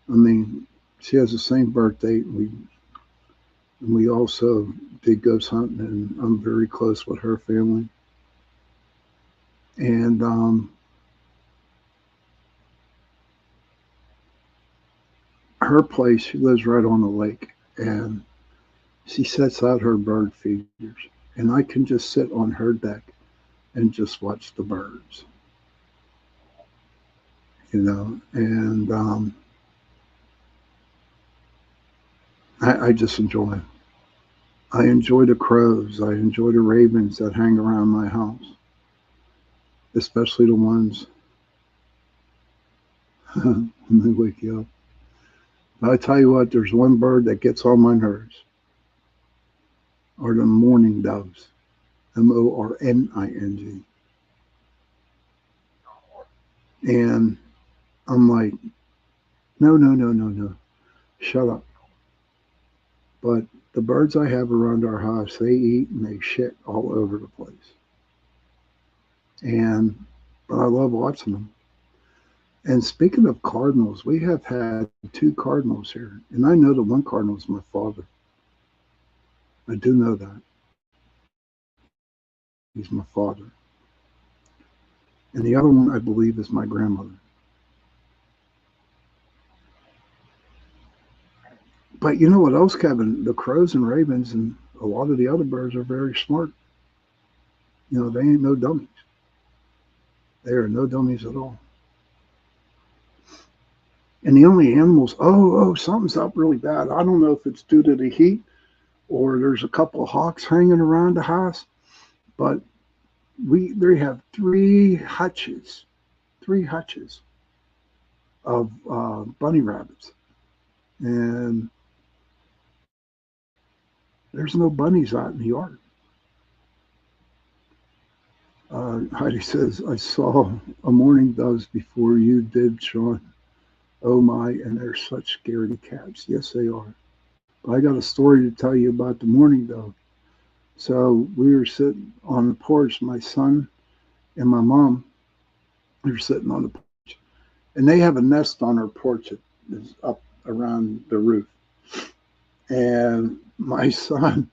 Speaker 3: I mean, she has the same birthday. We also did ghost hunting, and I'm very close with her family. And her place, she lives right on the lake, and she sets out her bird feeders, and I can just sit on her deck and just watch the birds, and I just enjoy it. I enjoy the crows. I enjoy the ravens that hang around my house, especially the ones when they wake you up. But I tell you what, there's one bird that gets on my nerves, are the mourning doves, morning. And I'm like, no, no, no, no, no, shut up. But the birds I have around our house, they eat and they shit all over the place. But I love watching them. And speaking of cardinals, we have had 2 cardinals here. And I know the one cardinal is my father. I do know that. He's my father. And the other one, I believe, is my grandmother. But you know what else, Kevin? The crows and ravens and a lot of the other birds are very smart. They ain't no dummies. They are no dummies at all. And the only animals, something's up really bad. I don't know if it's due to the heat or there's a couple of hawks hanging around the house, but they have 3 hutches of bunny rabbits. And there's no bunnies out in the yard. Heidi says, I saw a mourning doves before you did, Sean. Oh my, and they're such scaredy cats. Yes, they are. But I got a story to tell you about the mourning dove. So we were sitting on the porch, my son and my mom, they were sitting on the porch. And they have a nest on their porch that is up around the roof. And my son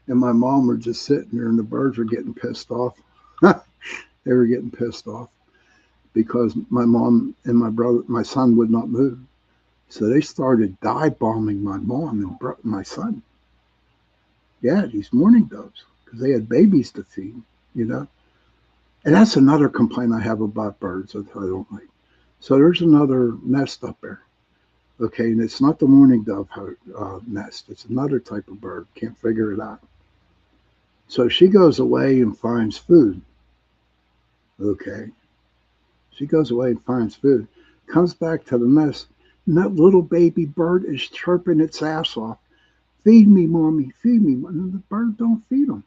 Speaker 3: and my mom were just sitting there, and the birds were getting pissed off. They were getting pissed off because my mom and my son would not move. So they started dive bombing my mom and my son. Yeah, these mourning doves, because they had babies to feed, And that's another complaint I have about birds that I don't like. So there's another nest up there. Okay, and it's not the mourning dove nest. It's another type of bird. Can't figure it out. So she goes away and finds food. Okay. She goes away and finds food. Comes back to the nest, and that little baby bird is chirping its ass off. Feed me, mommy, feed me. And the bird don't feed them.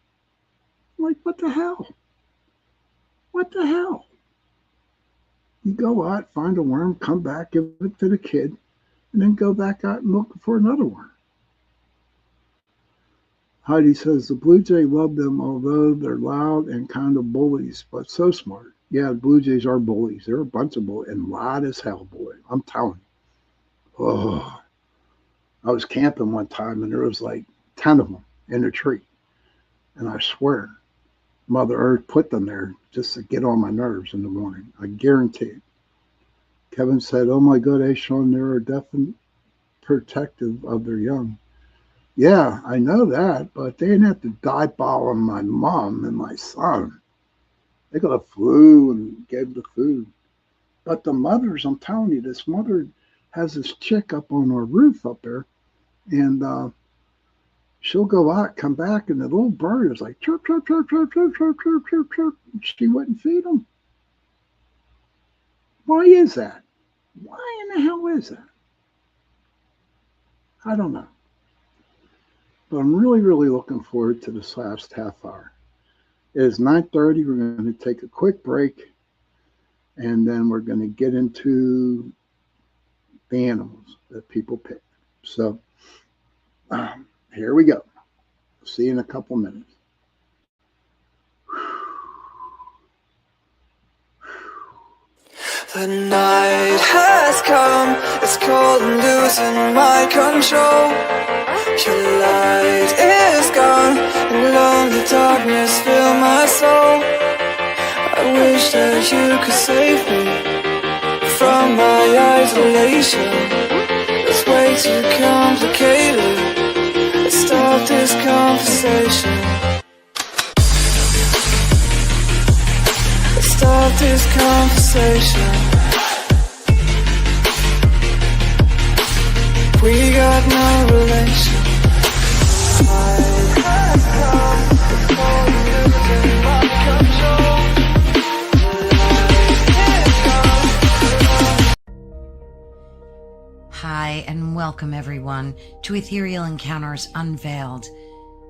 Speaker 3: I'm like, what the hell? What the hell? You go out, find a worm, come back, give it to the kid, and then go back out and look for another worm. Heidi says, the blue jay love them, although they're loud and kind of bullies, but so smart. Yeah, the blue jays are bullies. They're a bunch of bullies, and loud as hell, boy. I'm telling you. Oh, I was camping one time, and there was like 10 of them in a tree. And I swear, Mother Earth put them there just to get on my nerves in the morning. I guarantee it. Kevin said, oh my God, Sean, they are definitely protective of their young. Yeah, I know that, but they didn't have to dive bomb my mom and my son. They could have flew and gave the food. But the mothers, I'm telling you, this mother has this chick up on our roof up there, and she'll go out, come back, and the little bird is like chirp, chirp, chirp, chirp, chirp, chirp, chirp, chirp, chirp. She wouldn't feed them. Why is that? Why in the hell is that? I don't know. But I'm really, really looking forward to this last half hour. It is 9:30. We're going to take a quick break, and then we're going to get into the animals that people pick. So here we go. See you in a couple minutes.
Speaker 1: The night has come, it's cold and losing my control. Your light is gone, and lonely darkness fill my soul. I wish that you could save me from my isolation. It's way too complicated. Let's start this conversation. this conversation. We got no relation. Has come, all losing my control.
Speaker 2: Hi, and welcome everyone to Ethereal Encounters Unveiled.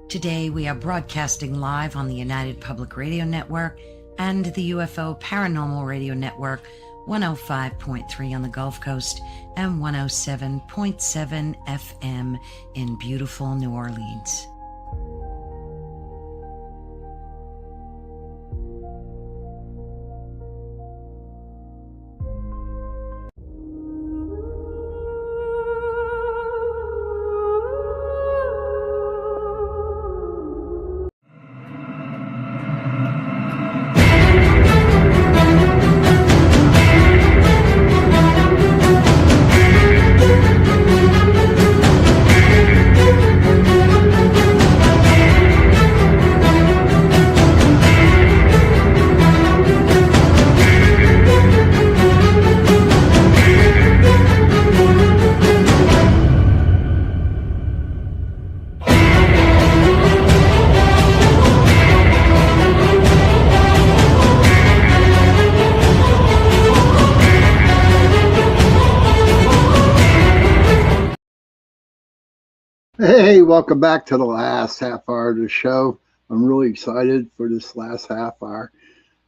Speaker 2: Today we are broadcasting live on the United Public Radio Network and the UFO Paranormal Radio Network, 105.3 on the Gulf Coast and 107.7 FM in beautiful New Orleans.
Speaker 3: Hey, welcome back to the last half hour of the show. I'm really excited for this last half hour,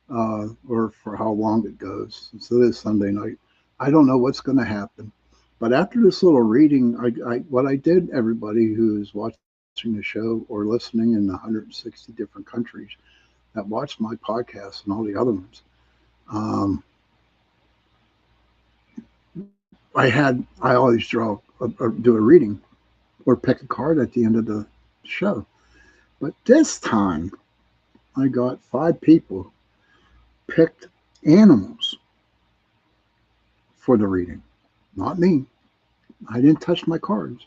Speaker 3: or for how long it goes. So this Sunday night, I don't know what's going to happen, but after this little reading, what I did, everybody who is watching the show or listening in 160 different countries that watch my podcast and all the other ones, I always draw or do a reading or pick a card at the end of the show. But this time, I got 5 people picked animals for the reading. Not me. I didn't touch my cards.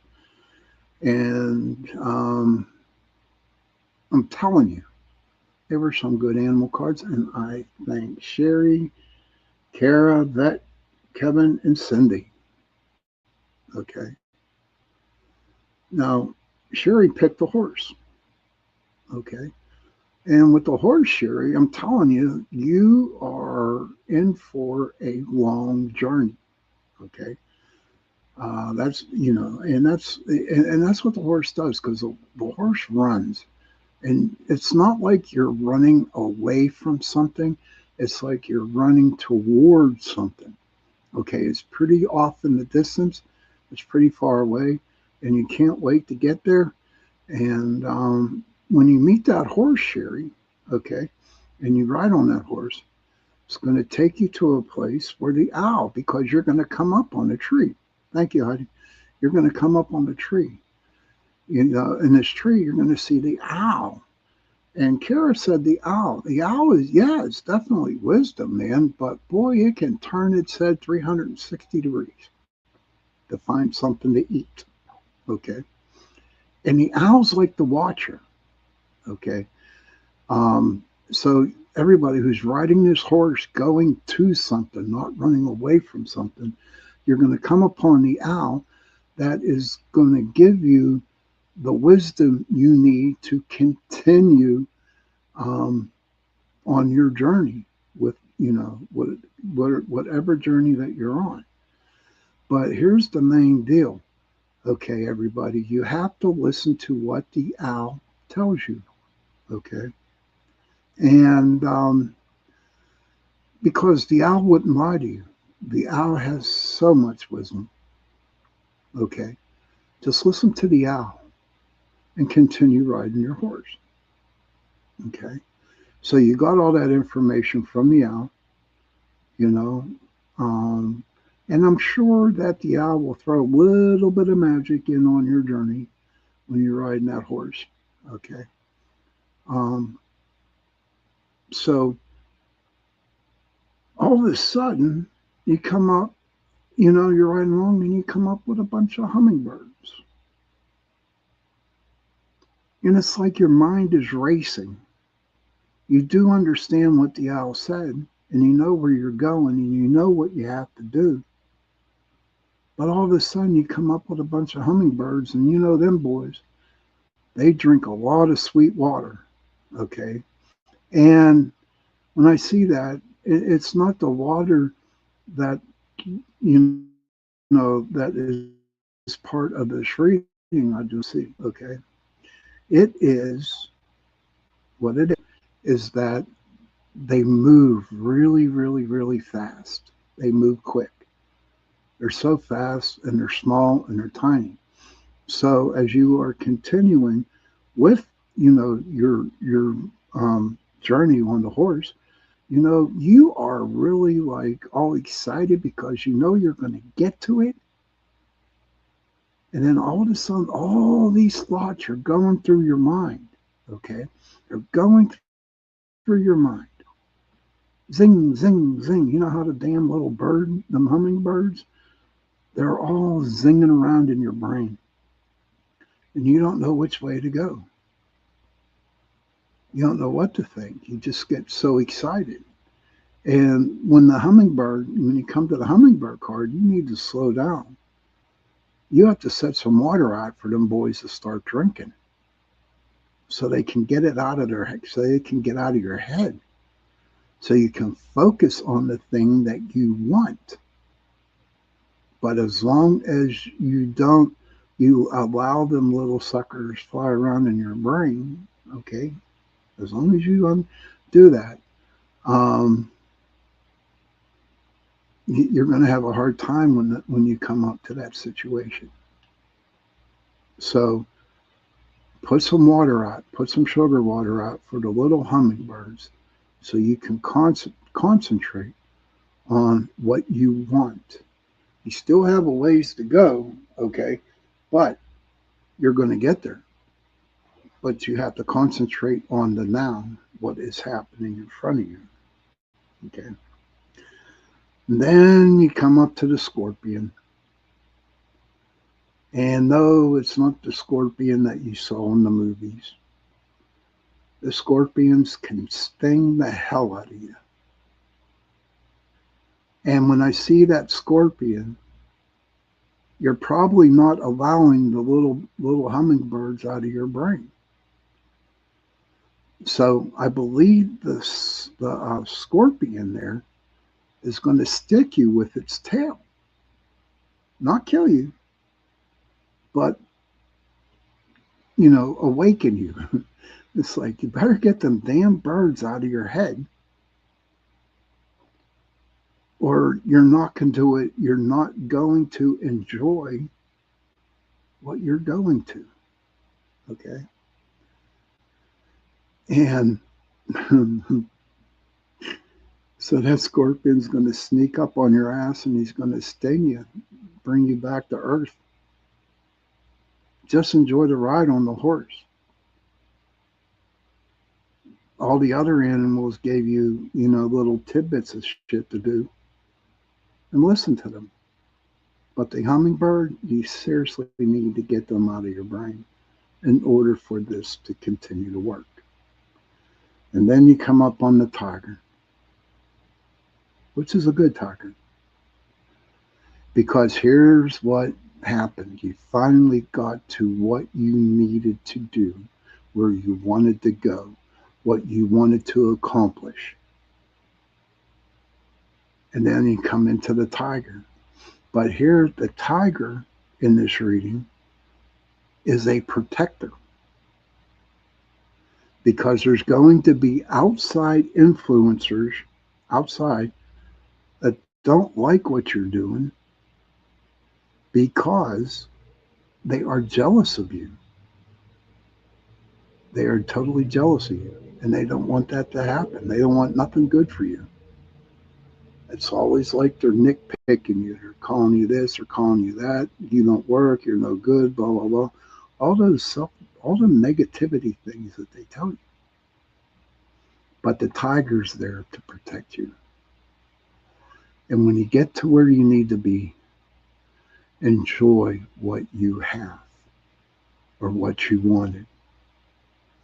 Speaker 3: And I'm telling you, there were some good animal cards. And I thank Sherry, Kara, Vet, Kevin, and Cindy. Okay. Now, Sherry picked the horse. Okay. And with the horse, Sherry, I'm telling you, you are in for a long journey. Okay. That's, and that's what the horse does, because the horse runs. And it's not like you're running away from something. It's like you're running towards something. Okay. It's pretty off in the distance. It's pretty far away. And you can't wait to get there. And when you meet that horse, Sherry, okay, and you ride on that horse, it's going to take you to a place where the owl, because you're going to come up on a tree. Thank you, honey. You're going to come up on the tree. In this tree, you're going to see the owl. And Kara said the owl. The owl is, yeah, it's definitely wisdom, man. But boy, it can turn its head 360 degrees to find something to eat. Okay. And the owl's like the watcher. Okay. So everybody who's riding this horse going to something, not running away from something, you're going to come upon the owl that is going to give you the wisdom you need to continue on your journey with, whatever journey that you're on. But here's the main deal. Okay, everybody, you have to listen to what the owl tells you. Okay. And because the owl wouldn't lie to you. The owl has so much wisdom. Okay. Just listen to the owl and continue riding your horse. Okay. So you got all that information from the owl, and I'm sure that the owl will throw a little bit of magic in on your journey when you're riding that horse. Okay. So all of a sudden you come up, you're riding along and you come up with a bunch of hummingbirds. And it's like your mind is racing. You do understand what the owl said, and you know where you're going and you know what you have to do. But all of a sudden you come up with a bunch of hummingbirds, and you know them boys, they drink a lot of sweet water. Okay. And when I see that, it's not the water that, that is part of this reading I just see. Okay. It is what it is that they move really, really, really fast. They move quick. They're so fast and they're small and they're tiny. So as you are continuing with, your journey on the horse, you are really like all excited because you know you're going to get to it. And then all of a sudden, all these thoughts are going through your mind. Okay. They're going through your mind. Zing, zing, zing. You know how the damn little bird, them hummingbirds, they're all zinging around in your brain. And you don't know which way to go. You don't know what to think. You just get so excited. And when you come to the hummingbird card, you need to slow down. You have to set some water out for them boys to start drinking so they can get it out of their head, so they can get out of your head, so you can focus on the thing that you want. But as long as you allow them little suckers fly around in your brain, okay, as long as you do that, um, you're going to have a hard time when you come up to that situation. So put some water out, put some sugar water out for the little hummingbirds so you can concentrate on what you want. You still have a ways to go, okay, but you're going to get there. But you have to concentrate on the now, what is happening in front of you, okay? And then you come up to the scorpion. And no, it's not the scorpion that you saw in the movies. The scorpions can sting the hell out of you. And when I see that scorpion, you're probably not allowing the little hummingbirds out of your brain. So I believe the scorpion there is going to stick you with its tail, not kill you, but awaken you. It's like you better get them damn birds out of your head, or you're not going to enjoy what you're going to. Okay. And so that scorpion's going to sneak up on your ass and he's going to sting you, bring you back to earth. Just enjoy the ride on the horse. All the other animals gave you, little tidbits of shit to do, and listen to them. But the hummingbird, you seriously need to get them out of your brain in order for this to continue to work. And then you come up on the tiger, which is a good tiger. Because here's what happened. You finally got to what you needed to do, where you wanted to go, what you wanted to accomplish. And then you come into the tiger. But here, the tiger in this reading is a protector. Because there's going to be outside influencers outside that don't like what you're doing because they are jealous of you. They are totally jealous of you, and they don't want that to happen. They don't want nothing good for you. It's always like they're nitpicking you. They're calling you this or calling you that. You don't work. You're no good. Blah blah blah. All the negativity things that they tell you. But the tiger's there to protect you. And when you get to where you need to be, enjoy what you have or what you wanted.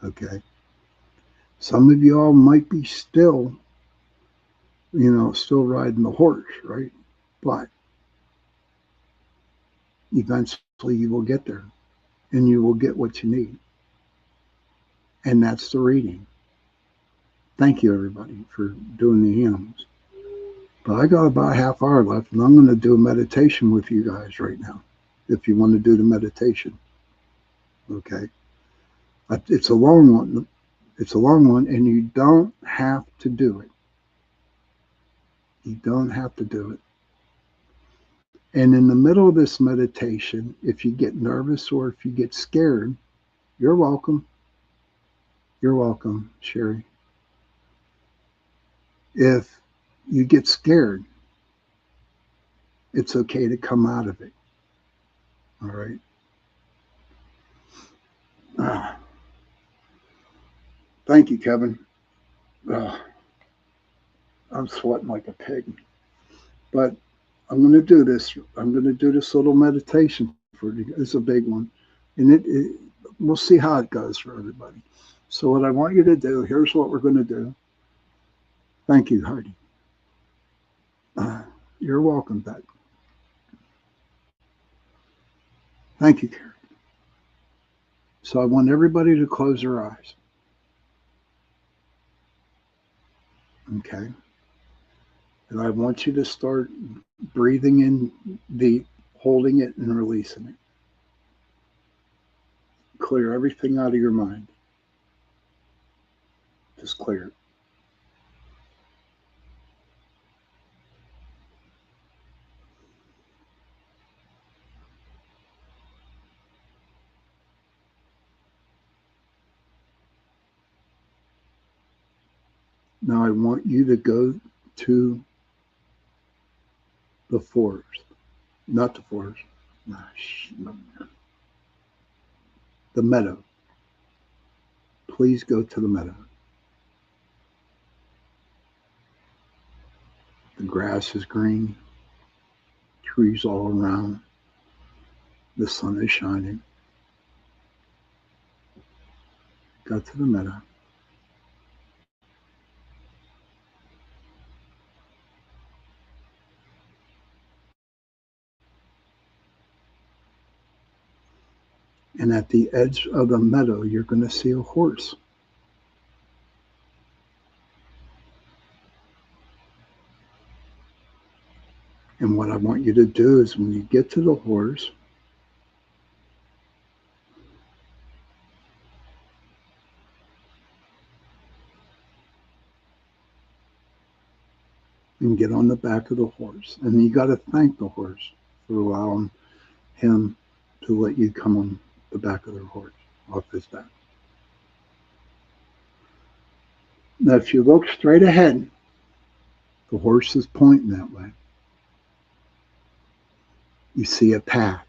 Speaker 3: Okay? Some of y'all might be still still riding the horse, right? But eventually you will get there and you will get what you need. And that's the reading. Thank you, everybody, for doing the hymns. But I got about a half hour left, and I'm going to do a meditation with you guys right now. If you want to do the meditation, okay? It's a long one. It's a long one, and you don't have to do it. You don't have to do it. And in the middle of this meditation, if you get nervous or if you get scared, you're welcome. You're welcome, Sherry. If you get scared, it's okay to come out of it. All right. Thank you, Kevin. I'm sweating like a pig. But I'm going to do this. I'm going to do this little meditation for you. It's a big one. And we'll see how it goes for everybody. So what I want you to do, here's what we're going to do. Thank you, Heidi. You're welcome, Beck. Thank you, Karen. So I want everybody to close their eyes. Okay. And I want you to start breathing in deep, holding it and releasing it. Clear everything out of your mind. Just clear it. Now I want you to go to the forest. Not the forest. The meadow. Please go to the meadow. The grass is green. Trees all around. The sun is shining. Go to the meadow. And at the edge of the meadow, you're going to see a horse. And what I want you to do is when you get to the horse, and get on the back of the horse. And you got to thank the horse for allowing him to let you come on the back of the horse, off his back. Now, if you look straight ahead, the horse is pointing that way. You see a path.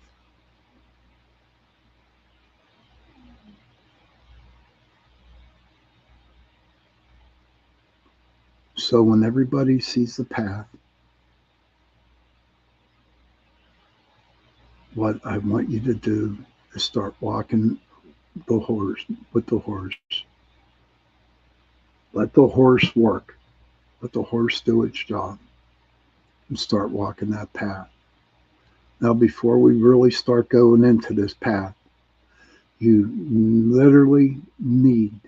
Speaker 3: So when everybody sees the path, what I want you to do is start walking the horse with the horse. Let the horse work. Let the horse do its job and start walking that path. Now, before we really start going into this path, you literally need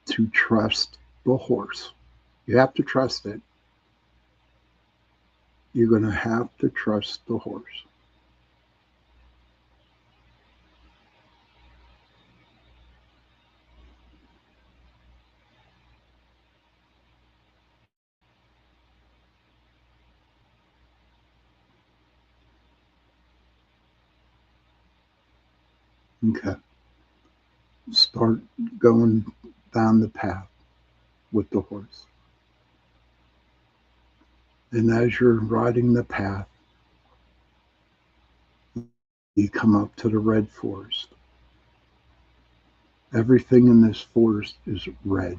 Speaker 3: to trust the horse. You have to trust it. You're going to have to trust the horse. Okay. Start going down the path with the horse. And as you're riding the path, you come up to the red forest. Everything in this forest is red.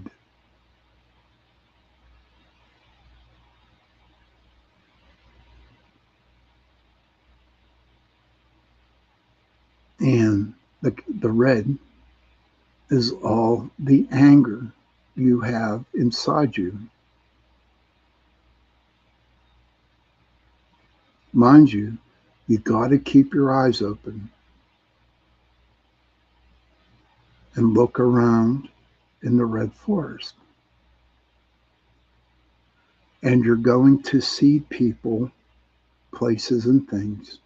Speaker 3: And the red is all the anger you have inside you Mind you, you got to keep your eyes open and look around in the red forest. And you're going to see people, places, and things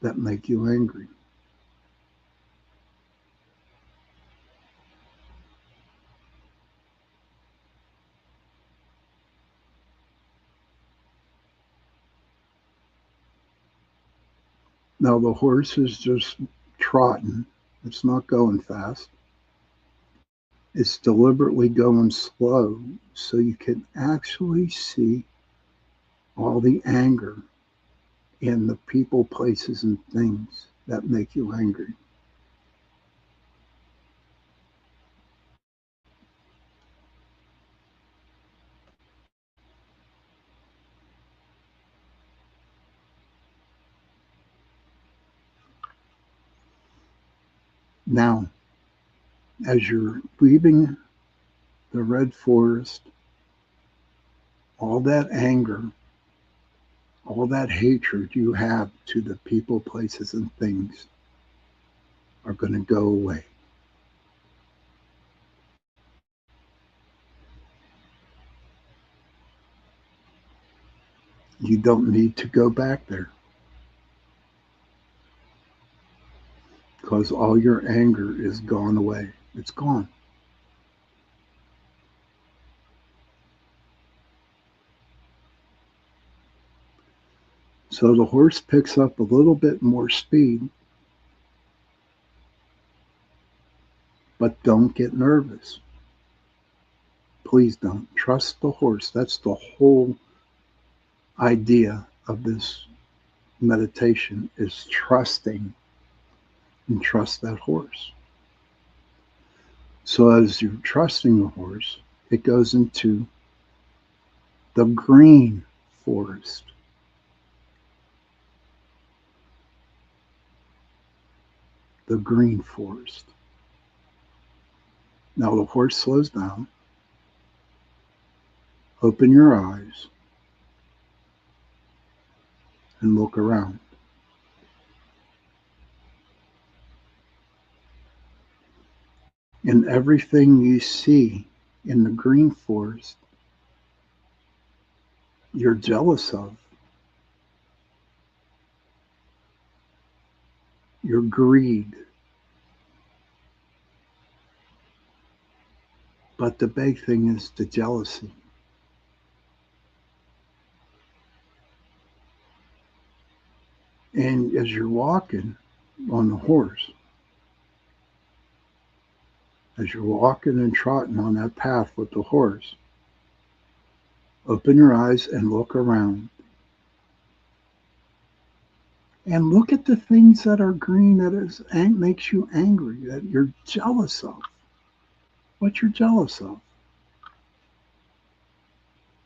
Speaker 3: that make you angry. Now, the horse is just trotting, it's not going fast. It's deliberately going slow so you can actually see all the anger in the people, places, and things that make you angry. Now, as you're leaving the red forest, all that anger, all that hatred you have to the people, places, and things are going to go away. You don't need to go back there because all your anger is gone away. It's gone. So the horse picks up a little bit more speed, but don't get nervous. Please don't. Trust the horse. That's the whole idea of this meditation, is trusting, and trust that horse. So as you're trusting the horse, it goes into the green forest. The green forest. Now the horse slows down. Open your eyes and look around. And everything you see in the green forest, you're jealous of. Your greed. But the big thing is the jealousy. And as you're walking on the horse, as you're walking and trotting on that path with the horse, open your eyes and look around. And look at the things that are green makes you angry, that you're jealous of. What you're jealous of.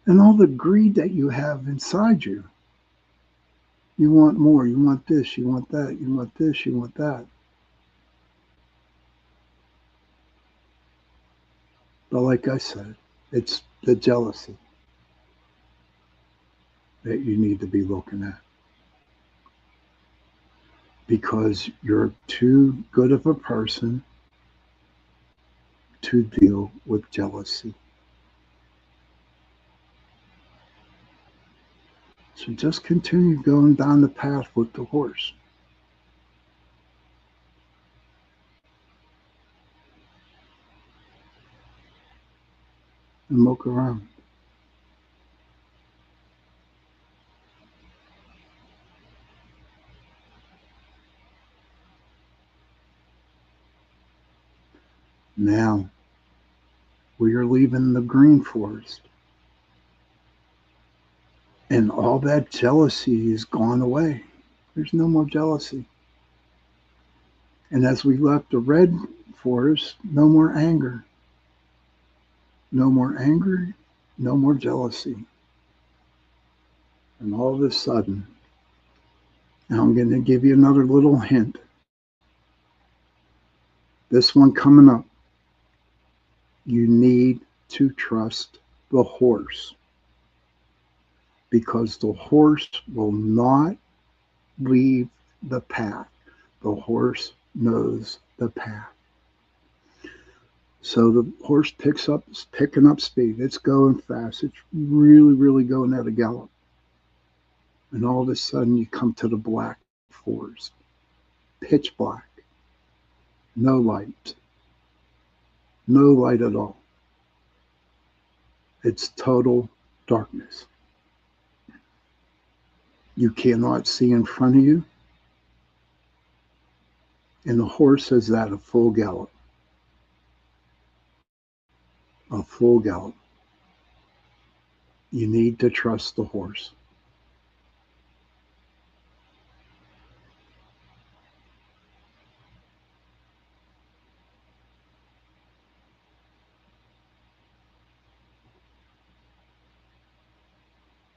Speaker 3: And all the greed that you have inside you. You want more, you want this, you want that, you want this, you want that. But like I said, it's the jealousy that you need to be looking at. Because you're too good of a person to deal with jealousy. So just continue going down the path with the horse. And look around. Now, we are leaving the green forest. And all that jealousy is gone away. There's no more jealousy. And as we left the red forest, no more anger. No more anger, no more jealousy. And all of a sudden, now I'm going to give you another little hint. This one coming up, you need to trust the horse. because the horse will not leave the path. The horse knows the path. So the horse it's picking up speed. It's going fast. It's really, really going at a gallop. And all of a sudden you come to the black forest. Pitch black. No light. No light at all. It's total darkness. You cannot see in front of you. And the horse is at a full gallop. A full gallop. You need to trust the horse.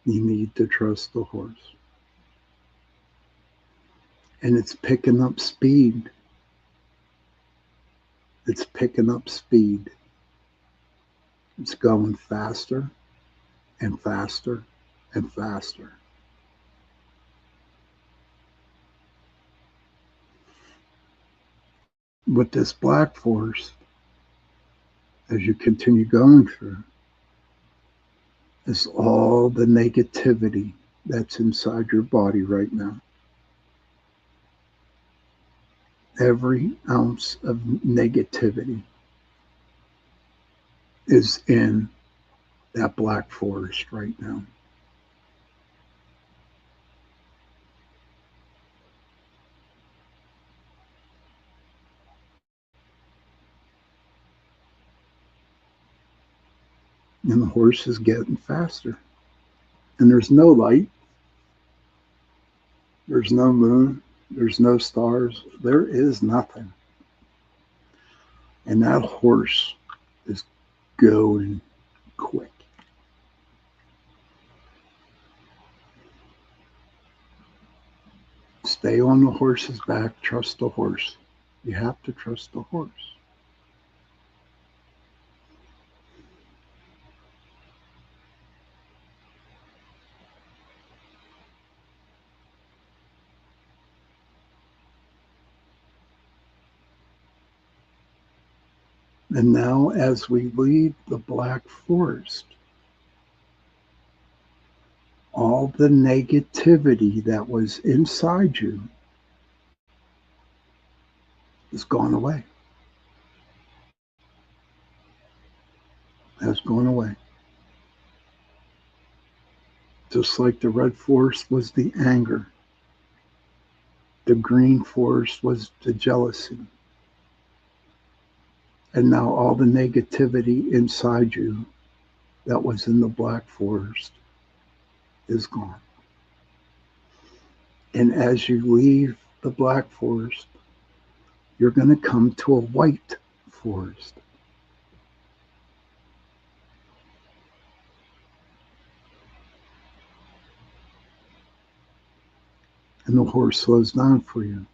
Speaker 3: You need to trust the horse. And it's picking up speed. It's picking up speed. It's going faster and faster and faster. With this black forest, as you continue going through, is all the negativity that's inside your body right now. Every ounce of negativity is in that black forest right now. And the horse is getting faster. And there's no light. There's no moon. There's no stars. There is nothing. And that horse is going quick. Stay on the horse's back. Trust the horse. You have to trust the horse. And now, as we leave the black forest, all the negativity that was inside you is gone away. Has gone away. Just like the red forest was the anger, the green forest was the jealousy. And now all the negativity inside you that was in the black forest is gone. And as you leave the black forest, you're going to come to a white forest. And the horse slows down for you.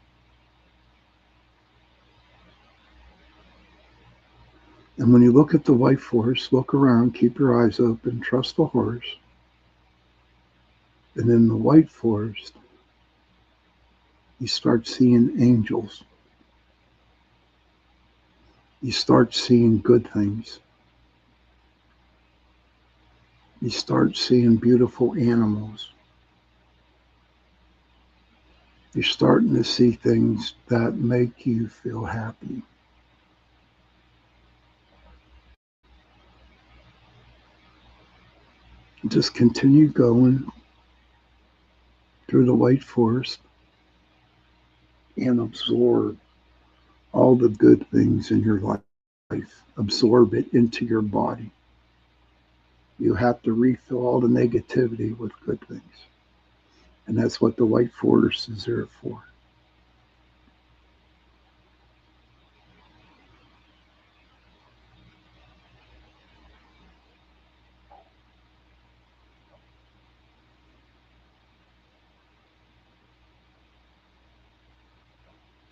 Speaker 3: And when you look at the white forest, look around, keep your eyes open, trust the horse. And in the white forest, you start seeing angels. You start seeing good things. You start seeing beautiful animals. You're starting to see things that make you feel happy. Just continue going through the white forest and absorb all the good things in your life. Absorb it into your body. You have to refill all the negativity with good things. And that's what the white forest is there for.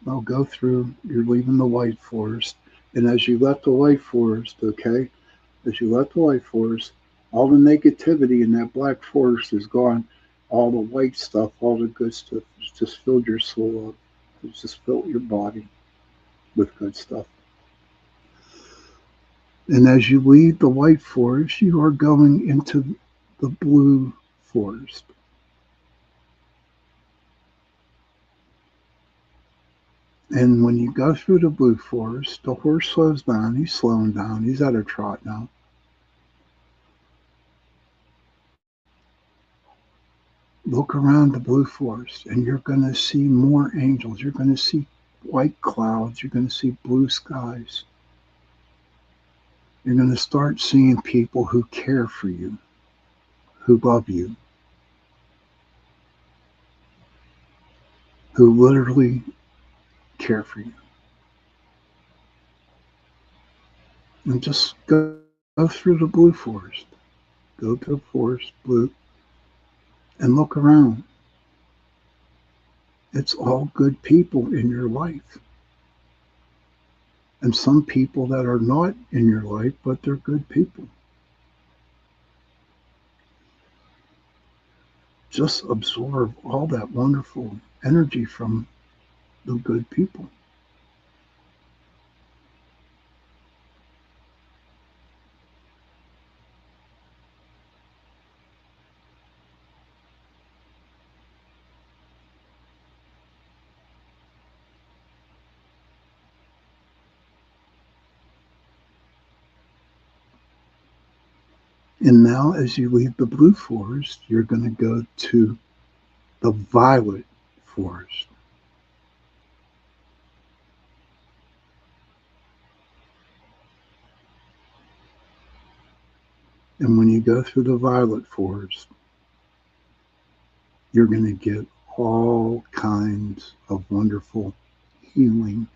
Speaker 3: Now go through, you're leaving the white forest. And as you left the white forest, okay, as you left the white forest, All the negativity in that black forest is gone. All the white stuff, all the good stuff, has just filled your soul up. It's just filled your body with good stuff. And as you leave the white forest, you are going into the blue forest. And when you go through the blue forest, the horse slows down. He's slowing down. He's at a trot now. Look around the blue forest, and you're going to see more angels. You're going to see white clouds. You're going to see blue skies. You're going to start seeing people who care for you, who love you, who literally care for you. And just go through the blue forest. Go to the forest, blue, and look around. It's all good people in your life. And some people that are not in your life, but they're good people. Just absorb all that wonderful energy from the good people. And now, as you leave the blue forest, you're going to go to the violet forest. And when you go through the violet forest, you're going to get all kinds of wonderful healing,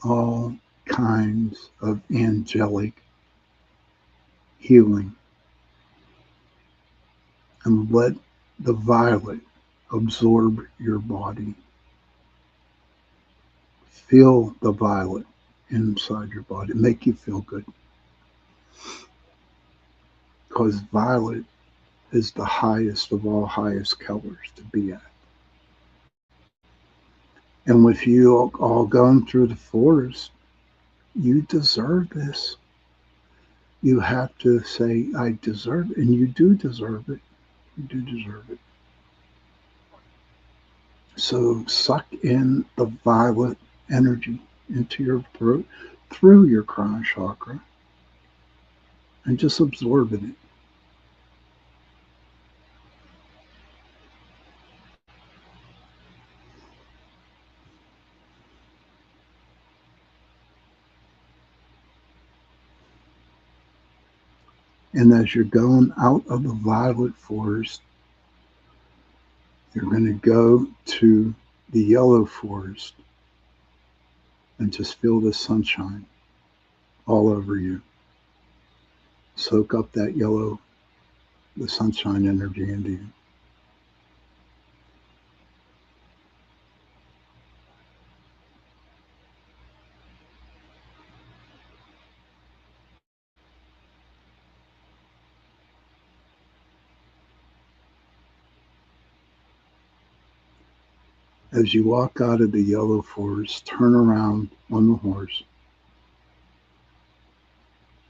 Speaker 3: all kinds of angelic healing. And let the violet absorb your body. Feel the violet inside your body. Make you feel good. Because violet is the highest of all highest colors to be at. And with you all going through the forest, you deserve this. You have to say, I deserve it. And you do deserve it. You do deserve it. So suck in the violet energy into your throat through your crown chakra and just absorb it. And as you're going out of the violet forest, you're going to go to the yellow forest and just feel the sunshine all over you. Soak up that yellow, the sunshine energy into you. As you walk out of the yellow forest, turn around on the horse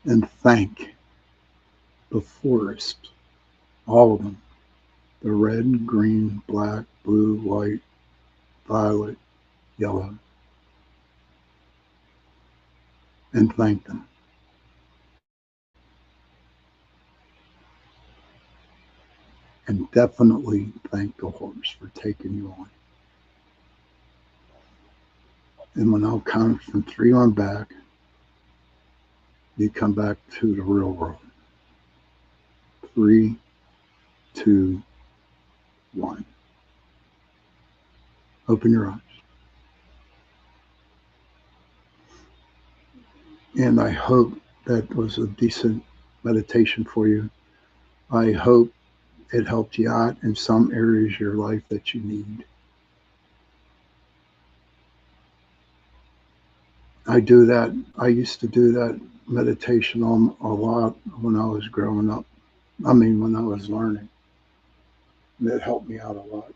Speaker 3: and thank the forest, all of them, the red, green, black, blue, white, violet, yellow, and thank them. And definitely thank the horse for taking you on. And when I'll count from 3 on back, you come back to the real world. 3, 2, 1. Open your eyes. And I hope that was a decent meditation for you. I hope it helped you out in some areas of your life that you need. I do that. I used to do that meditation on a lot when I was growing up. I mean, when I was learning. That helped me out a lot.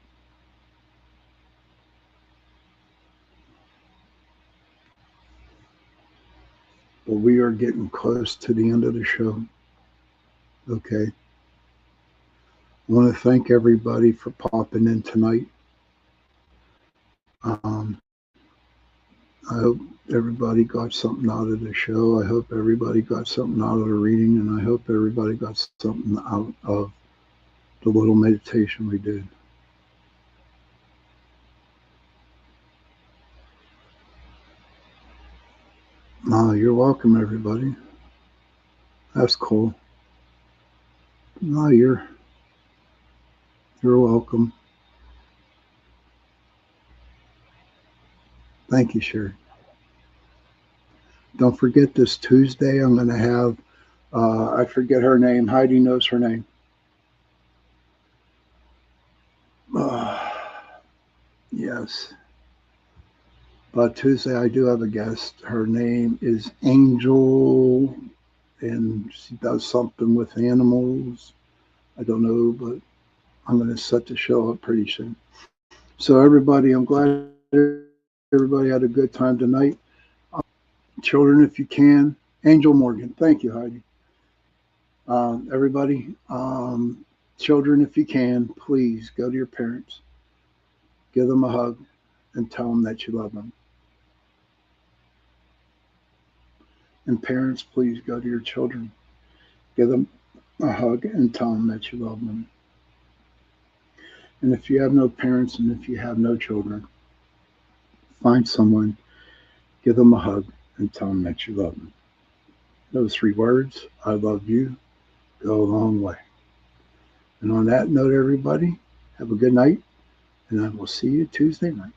Speaker 3: But we are getting close to the end of the show. Okay. I want to thank everybody for popping in tonight. Um, I hope everybody got something out of the show. I hope everybody got something out of the reading, and I hope everybody got something out of the little meditation we did. You're welcome, everybody. That's cool. No, you're welcome. Thank you, Sherry. Don't forget this Tuesday. I'm going to have. I forget her name. Heidi knows her name. Uh, yes. But Tuesday I do have a guest. Her name is Angel, and she does something with animals. I don't know, but I'm going to set the show up pretty soon. So everybody, I'm glad everybody had a good time tonight. Children, if you can. Angel Morgan. Thank you, Heidi. Everybody, children, if you can, please go to your parents, give them a hug, and tell them that you love them. And parents, please go to your children, give them a hug, and tell them that you love them. And if you have no parents and if you have no children, find someone, give them a hug, and tell them that you love them. Those 3 words, I love you, go a long way. And on that note, everybody, have a good night, and I will see you Tuesday night.